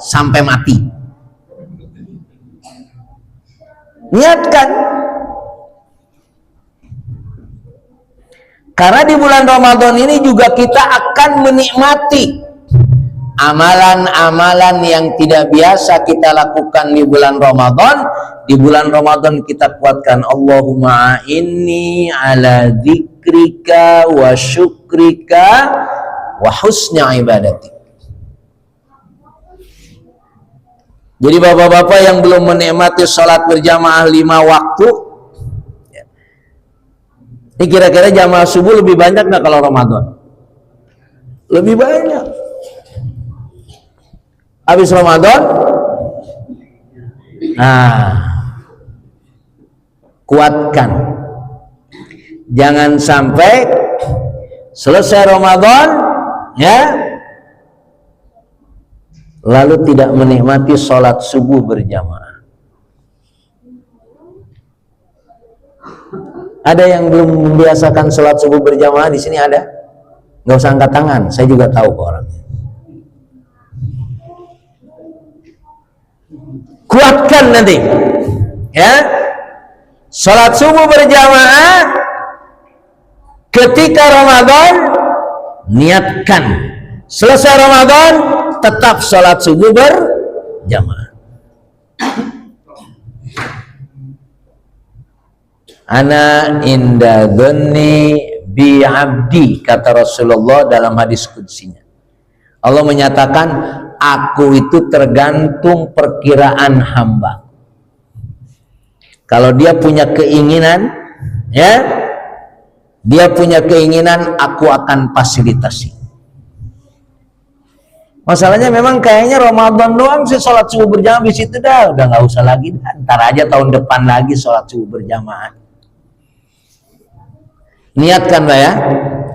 sampai mati. Niatkan. Karena di bulan Ramadan ini juga kita akan menikmati amalan-amalan yang tidak biasa kita lakukan di bulan Ramadan. Di bulan Ramadan kita kuatkan, Allahumma inni ala dzikrika wa syukrika wa husni ibadati. Jadi bapak-bapak yang belum menikmati sholat berjamaah 5 waktu, ini kira-kira jamaah subuh lebih banyak nggak kalau Ramadan? Lebih banyak. Habis Ramadan, nah, kuatkan. Jangan sampai selesai Ramadan, ya, lalu tidak menikmati sholat subuh berjamaah. Ada yang belum membiasakan sholat subuh berjamaah di sini ada? Nggak usah angkat tangan, saya juga tahu kok orangnya. Kuatkan nanti, ya. Sholat subuh berjamaah ketika Ramadan, niatkan. Selesai Ramadan, tetap sholat subuh berjamaah. Ana inda dhanni bi abdi, kata Rasulullah dalam hadis qudsinya. Allah menyatakan, aku itu tergantung perkiraan hamba. Kalau dia punya keinginan, ya, dia punya keinginan, aku akan fasilitasi. Masalahnya memang kayaknya Ramadan doang sih sholat subuh berjamaah, di situ udah nggak usah lagi, ntar aja tahun depan lagi sholat subuh berjamaah. Niatkan lah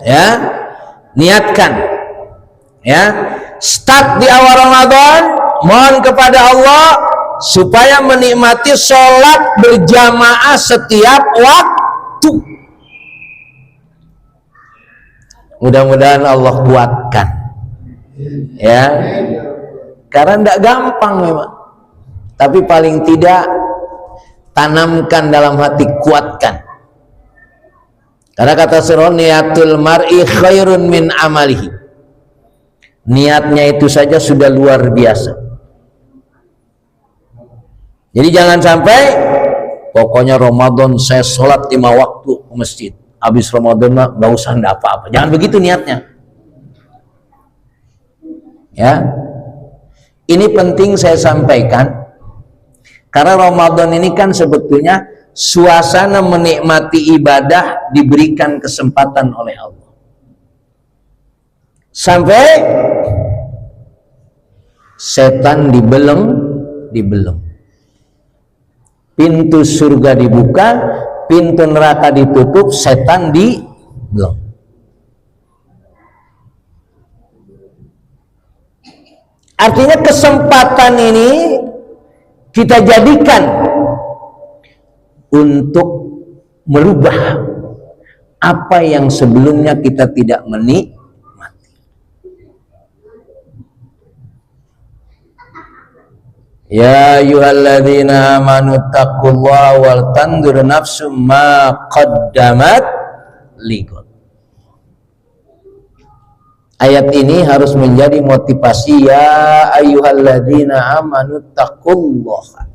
ya, niatkan, ya. Start di awal Ramadan, mohon kepada Allah supaya menikmati sholat berjamaah setiap waktu. Mudah-mudahan Allah kuatkan, ya. Karena tidak gampang memang, tapi paling tidak tanamkan dalam hati, kuatkan. Karena kata surah, niatul mar'i khairun min amalihi. Niatnya itu saja sudah luar biasa. Jadi jangan sampai pokoknya Ramadan saya sholat 5 waktu ke masjid, habis Ramadan mah nggak usah, nggak apa-apa. Jangan begitu niatnya, ya. Ini penting saya sampaikan karena Ramadan ini kan sebetulnya suasana menikmati ibadah diberikan kesempatan oleh Allah. Sampai setan dibeleng, pintu surga dibuka, pintu neraka ditutup, setan dibeleng. Artinya kesempatan ini kita jadikan untuk merubah apa yang sebelumnya kita tidak menikmati. Ya ayyuhalladzina amanu taqullaha wal tanzur nafsum ma qaddamat lighad. Ayat ini harus menjadi motivasi, ya ayyuhalladzina amanu taqullaha.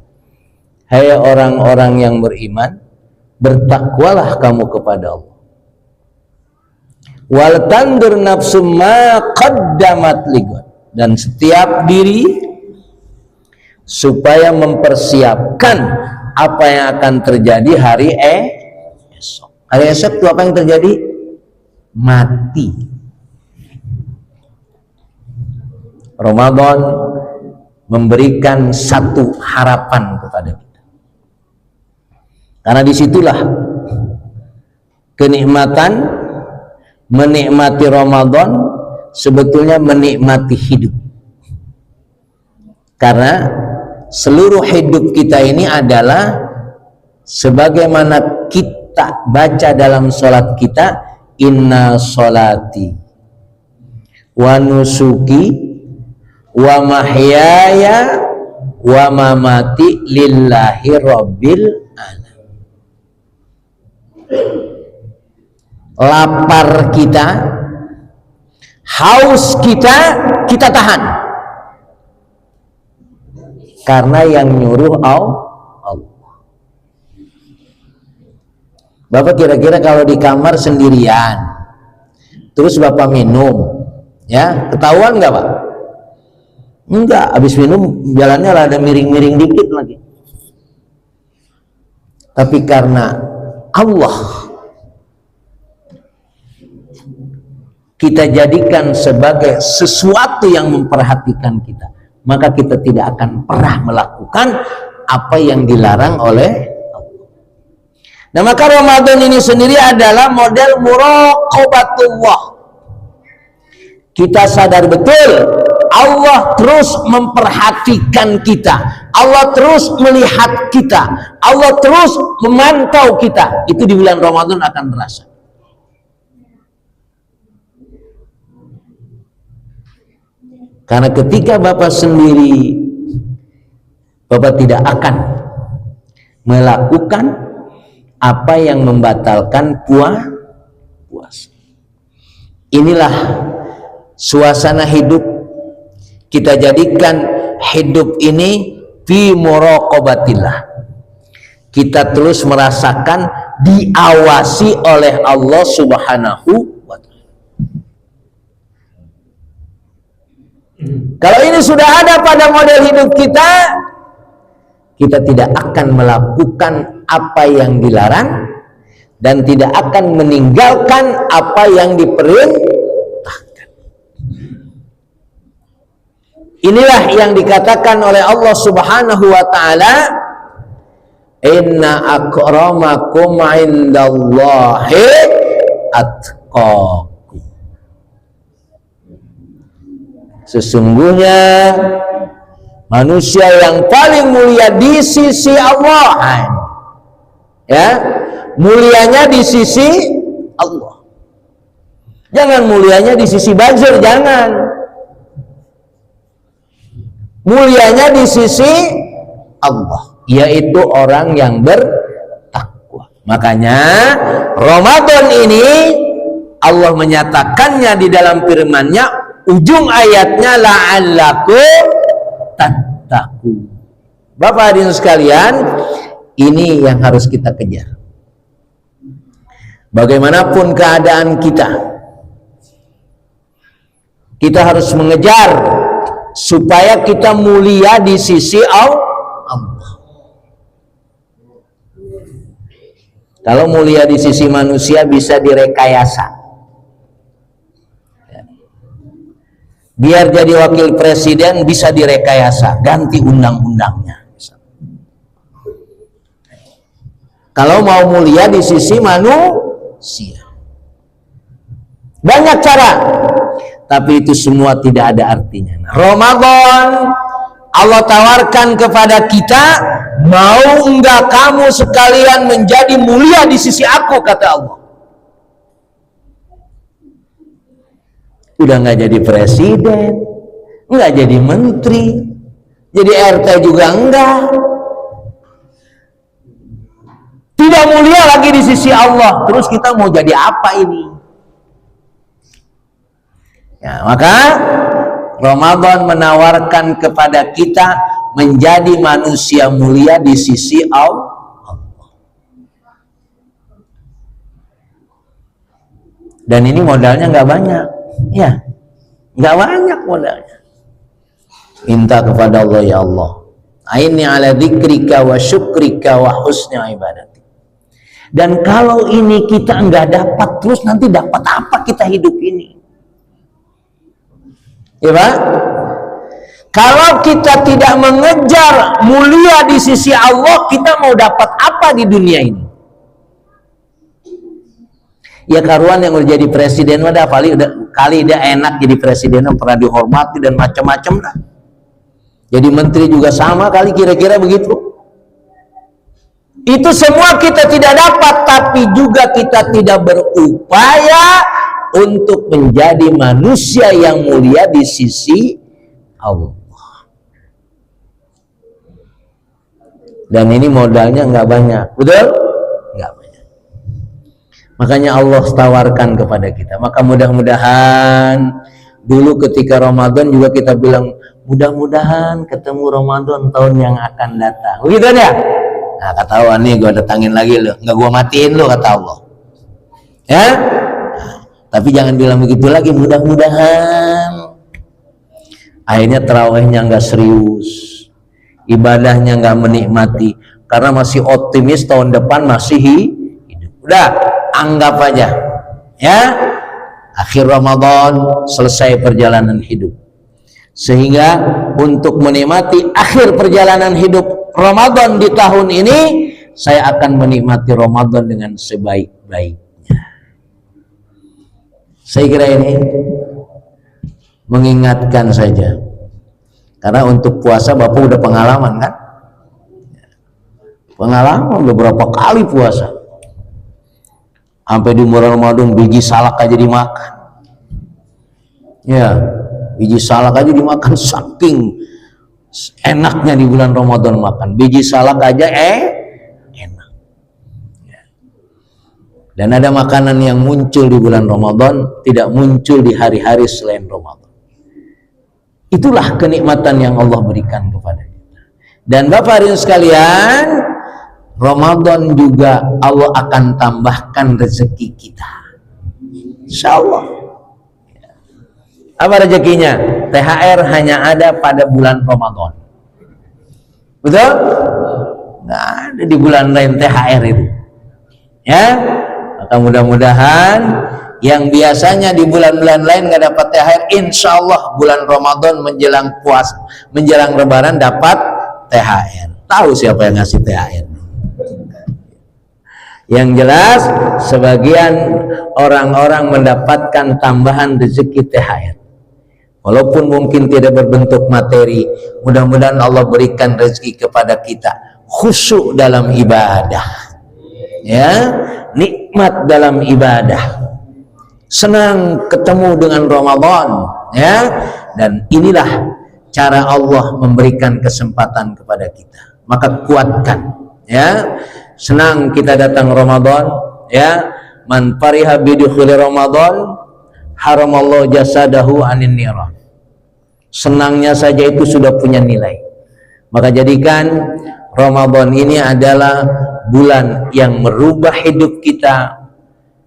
Hai orang-orang yang beriman, bertakwalah kamu kepada Allah. Wal tandur nafsum ma qaddamat ligad, dan setiap diri supaya mempersiapkan apa yang akan terjadi hari esok. Hari esok itu apa yang terjadi? Mati. Ramadan memberikan satu harapan kepada kita, karena disitulah kenikmatan menikmati Ramadan sebetulnya menikmati hidup, karena seluruh hidup kita ini adalah sebagaimana kita baca dalam sholat kita, inna sholati wa nusuki wa mahyaya wa mamati lillahi rabbil alamin. Lapar kita, haus kita, kita tahan, karena yang nyuruh Allah. Bapak kira-kira kalau di kamar sendirian terus Bapak minum, ya ketahuan nggak Pak? Enggak, habis minum jalannya ada miring-miring dikit lagi. Tapi karena Allah kita jadikan sebagai sesuatu yang memperhatikan kita, maka kita tidak akan pernah melakukan apa yang dilarang oleh Allah. Nah, maka Ramadan ini sendiri adalah model muraqabatullah. Kita sadar betul Allah terus memperhatikan kita, Allah terus melihat kita, Allah terus memantau kita. Itu di bulan Ramadan akan terasa. Karena ketika Bapak sendiri, Bapak tidak akan melakukan apa yang membatalkan puasa. Inilah suasana hidup. Kita jadikan hidup ini fi muraqabatillah. Kita terus merasakan diawasi oleh Allah Subhanahu wa ta'ala. Kalau ini sudah ada pada model hidup kita, kita tidak akan melakukan apa yang dilarang dan tidak akan meninggalkan apa yang diperintahkan. Inilah yang dikatakan oleh Allah Subhanahu wa ta'ala, inna akramakum indallahi atqakum. Sesungguhnya manusia yang paling mulia di sisi Allah, ya, mulianya di sisi Allah. Jangan mulianya di sisi buzzer, jangan. Mulianya di sisi Allah, yaitu orang yang bertakwa. Makanya Ramadan ini Allah menyatakannya di dalam firman-Nya, ujung ayatnya la'allakum tattaqun. Bapak hadirin sekalian, ini yang harus kita kejar. Bagaimanapun keadaan kita harus mengejar supaya kita mulia di sisi Allah. Kalau mulia di sisi manusia bisa direkayasa. Biar jadi wakil presiden bisa direkayasa, ganti undang-undangnya. Kalau mau mulia di sisi manusia, banyak cara. Tapi itu semua tidak ada artinya. Nah, Ramadan Allah tawarkan kepada kita, mau enggak kamu sekalian menjadi mulia di sisi aku, kata Allah. Udah nggak jadi presiden, nggak jadi menteri, jadi RT juga enggak. Tidak mulia lagi di sisi Allah. Terus kita mau jadi apa ini? Ya, maka Ramadan menawarkan kepada kita menjadi manusia mulia di sisi Allah. Dan ini modalnya nggak banyak, ya, nggak banyak modalnya. Minta kepada Allah, ya Allah, aini ala dzikrika wa syukrika wa husni ibadati. Dan kalau ini kita nggak dapat, terus nanti dapat apa kita hidup ini? Ya Pak? Kalau kita tidak mengejar mulia di sisi Allah, kita mau dapat apa di dunia ini? Ya karuan yang udah jadi presiden udah kali dia enak jadi presiden, pernah dihormati dan macam-macam dah. Jadi menteri juga sama kali, kira-kira begitu. Itu semua kita tidak dapat, tapi juga kita tidak berupaya untuk menjadi manusia yang mulia di sisi Allah. Dan ini modalnya nggak banyak, betul? Nggak banyak. Makanya Allah tawarkan kepada kita. Maka mudah-mudahan dulu ketika Ramadan juga kita bilang, mudah-mudahan ketemu Ramadan tahun yang akan datang. Begitu ya? Nah, kata Allah, nih gue datangin lagi lo, nggak gue matiin lo, kata Allah. Ya? Nah, tapi jangan bilang begitu lagi, mudah-mudahan. Akhirnya tarawihnya nggak serius, ibadahnya nggak menikmati, karena masih optimis tahun depan masih hidup. Udah, anggap aja, ya. Akhir Ramadan selesai perjalanan hidup. Sehingga untuk menikmati akhir perjalanan hidup Ramadan di tahun ini, saya akan menikmati Ramadan dengan sebaik-baiknya. Saya kira ini mengingatkan saja, karena untuk puasa Bapak udah pengalaman kan, pengalaman beberapa kali puasa, sampai di bulan Ramadan biji salak aja dimakan, ya, biji salak aja dimakan, saking enaknya di bulan Ramadan makan biji salak aja enak. Dan ada makanan yang muncul di bulan Ramadan tidak muncul di hari-hari selain Ramadan. Itulah kenikmatan yang Allah berikan kepada kita. Dan Bapak hadirin sekalian, Ramadan juga Allah akan tambahkan rezeki kita, insya Allah. Apa rezekinya? THR hanya ada pada bulan Ramadan. Betul? Nggak ada di bulan lain THR itu. Ya, maka mudah-mudahan yang biasanya di bulan-bulan lain nggak dapat THR, insya Allah bulan Ramadan menjelang puasa, menjelang Lebaran dapat THR. Tahu siapa yang ngasih THR? Yang jelas sebagian orang-orang mendapatkan tambahan rezeki THR. Walaupun mungkin tidak berbentuk materi, mudah-mudahan Allah berikan rezeki kepada kita khusyuk dalam ibadah, ya, nikmat dalam ibadah, senang ketemu dengan Ramadan, ya. Dan inilah cara Allah memberikan kesempatan kepada kita. Maka kuatkan, ya. Senang kita datang Ramadan, ya. Man fariha bidukhuli Ramadan haramallahu jasadahu anin niran. Senangnya saja itu sudah punya nilai. Maka jadikan Ramadan ini adalah bulan yang merubah hidup kita,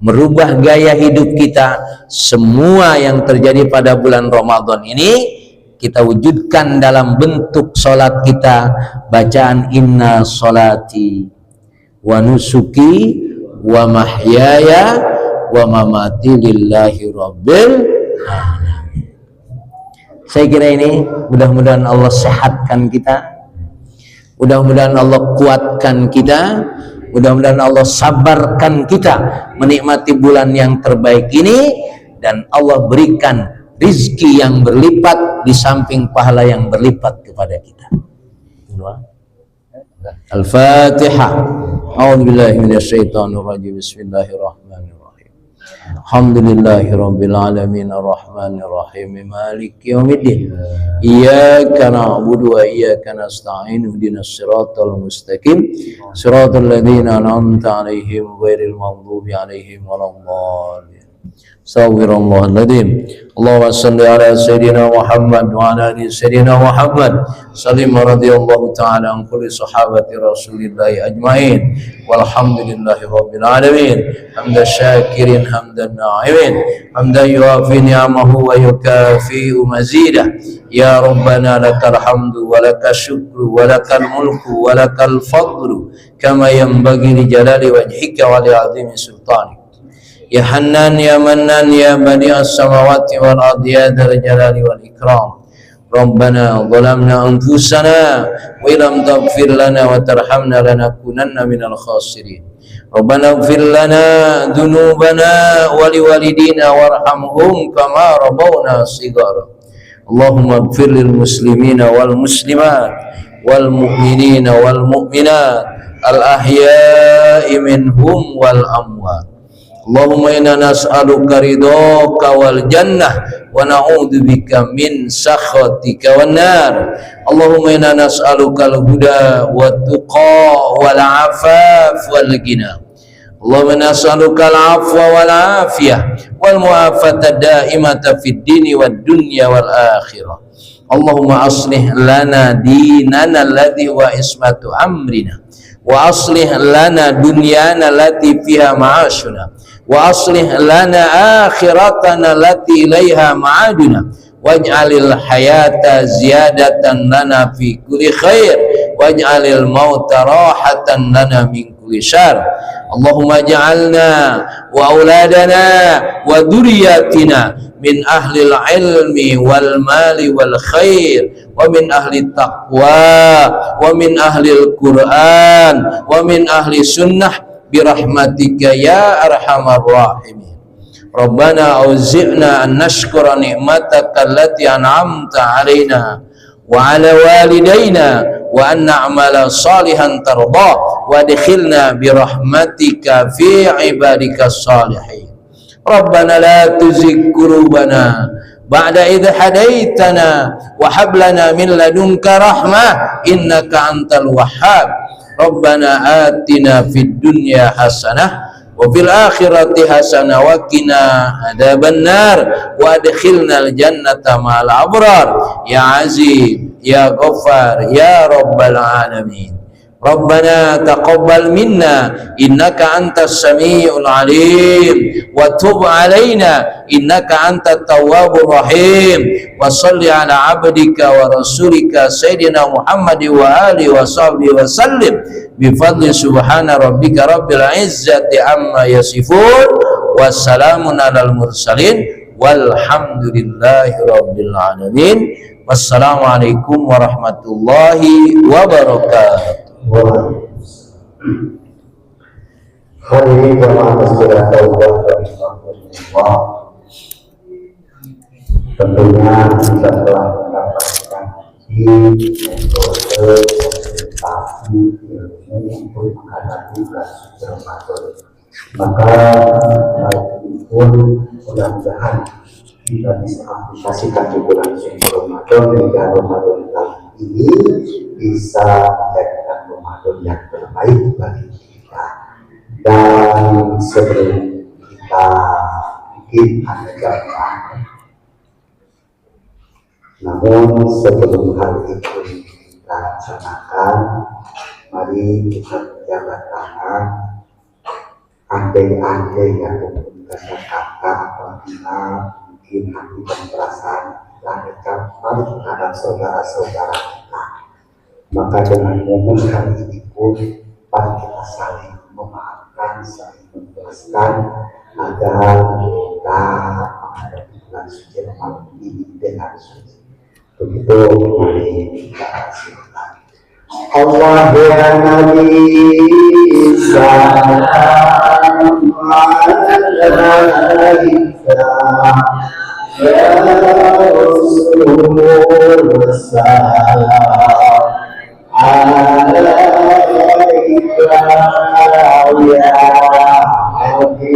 merubah gaya hidup kita. Semua yang terjadi pada bulan Ramadan ini kita wujudkan dalam bentuk sholat kita, bacaan inna sholati wa nusuki wa mahyaya wa mamati lillahi rabbil alamin. Saya kira ini mudah-mudahan Allah sehatkan kita, mudah-mudahan Allah kuatkan kita, mudah-mudahan Allah sabarkan kita menikmati bulan yang terbaik ini, dan Allah berikan rizki yang berlipat di samping pahala yang berlipat kepada kita. Al-Fatihah. A'udzubillahi minasyaitonirrajim. Bismillahirrahmanirrahim. Alhamdulillahirabbil alamin arrahmanir rahim maliki yaumiddin. Iyyaka na'budu wa iyyaka nasta'in ihdinas siratal mustaqim siratal ladzina an'amta 'alaihim ghairil maghdubi 'alaihim waladdallin. Astaghfirullahaladzim. Allahumma salli ala Sayyidina Muhammad wa ala ali Sayyidina Muhammad. Salim radhiyallahu ta'ala an kulli sahabati Rasulillahi ajma'in. Walhamdulillahi rabbil alamin. Hamdan syakirin hamdan na'imin. Hamdan yuafi ni'amahu wa yukafi'u mazidah. Ya Rabbana lakal hamdu wa lakal syukru wa lakal mulku wa lakal fadlu kama yanbaghi li jalali wajhika wa li 'azimi sultanik. Ya Hannan ya Mannan ya Badi'as samawati wal ardi ya dzal jalali wal ikram. Rabbana zalamna anfusana wa illam taghfir lana wa tarhamna lanakunanna minal khasirin. Rabbana ighfir lana dzunubana wa liwalidina warhamhum kama rabbawna shighara. Allahumma ighfir lil muslimina wal muslimat wal mu'minina wal mu'minat al ahya'i minhum wal amwat. Allahumma inna nas'aluka ridhaka wal jannah wa na'udzubika min sakhatika wan nar. Allahumma inna nas'aluka al huda wat tuqa wal afaf wal ghina. Allahumma nas'aluka al afwa wal afiyah wal mu'afata daimata fid dini wad dunya wal akhirah. Allahumma aslih lana dinana alladhi wa ismatu amrina wa aslih lana dunyana allati fiha ma'ashuna wa aslih lana akhiratana allati ilaiha ma'aduna waj'alil hayata ziyadatan lana fi kulli khair waj'alil mauta rahatan lana min kulli syarr. Allahumma ja'alna wa auladana wa dhurriyyatina min ahlil ilmi wal mali wal khair wa min ahli taqwa wa min ahlil Qur'an wa min ahli sunnah birahmatika ya arhamar rahimin. Rabbana auzi'na an nashkura ni'mataka allati an'amta 'alaina wa 'ala walidayna wa an na'mala salihan tarda wa adkhilna birahmatika fi ibadikas salihin. Rabbana la tuzigh qulubana ba'da idh hadaitana wa hab lana min ladunka rahmah innaka antal wahhab. Rabbana atina fid dunya hasanah wa fil akhirati hasanah wa qina adzabannar wa adkhilnal jannata ma'al abrar ya aziz ya ghaffar ya rabbal alamin. Rabbana taqabbal minna innaka antas samiul alim wa tub alaina innaka antat tawwabur rahim wa salli ala abdika wa rasulika sayyidina Muhammad wa alihi wa sahbihi wa sallim bi fadli subhana rabbika rabbil izzati amma yasifun wa salamun alal mursalin walhamdulillahi rabbil alamin. Wassalamualaikum warahmatullahi wabarakatuh. Hari ini jemaah masjid Taubat rahimahullah, tentunya kita telah mendapatkan metode presentasi ilmu untuk menghadapi bulan suci Ramadan. Maka hal ini pun mudah-mudahan kita bisa aplikasikan di bulan suci Ramadan hingga Ramadan kali ini bisa menjadikan Ramadan yang terbaik bagi kita. Dan sebelum kita bikin ada jamaah, namun sebelum hal itu kita laksanakan, mari kita berjabat tangan. Andai-andai yang kata-kata apabila mungkin hati dan perasaan kita dekat terhadap saudara-saudara kita, maka dengan momen hari ini pun mari kita saling memaafkan, saling menjelaskan agar kita menghadapi bulan suci Ramadan ini dengan suci. Begitu, mari kita silakan. Allah ya Nabi salam alaika ya Rasul salam alaika ya Habib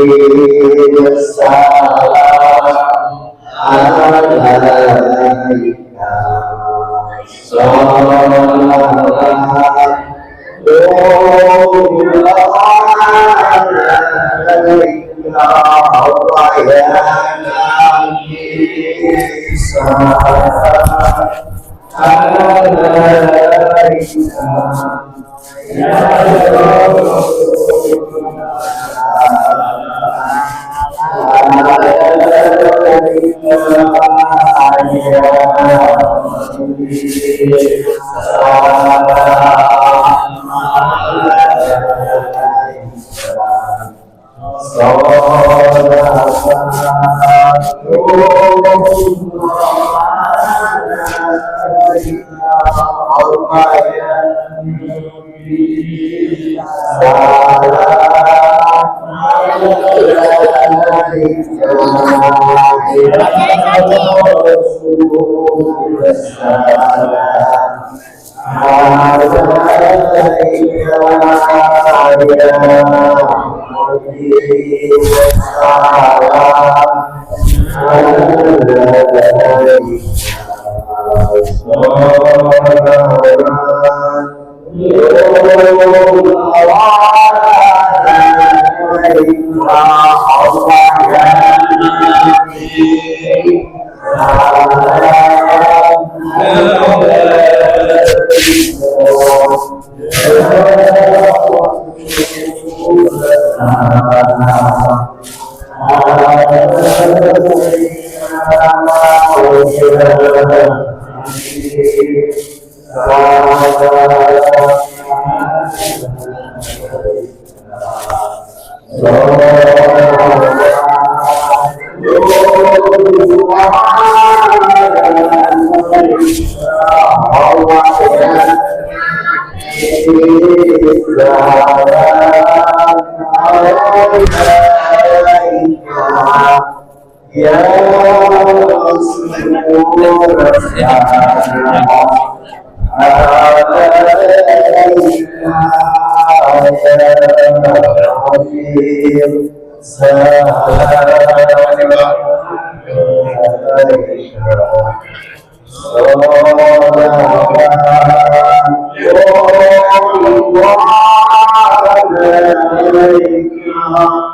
salam alaika Allah Salam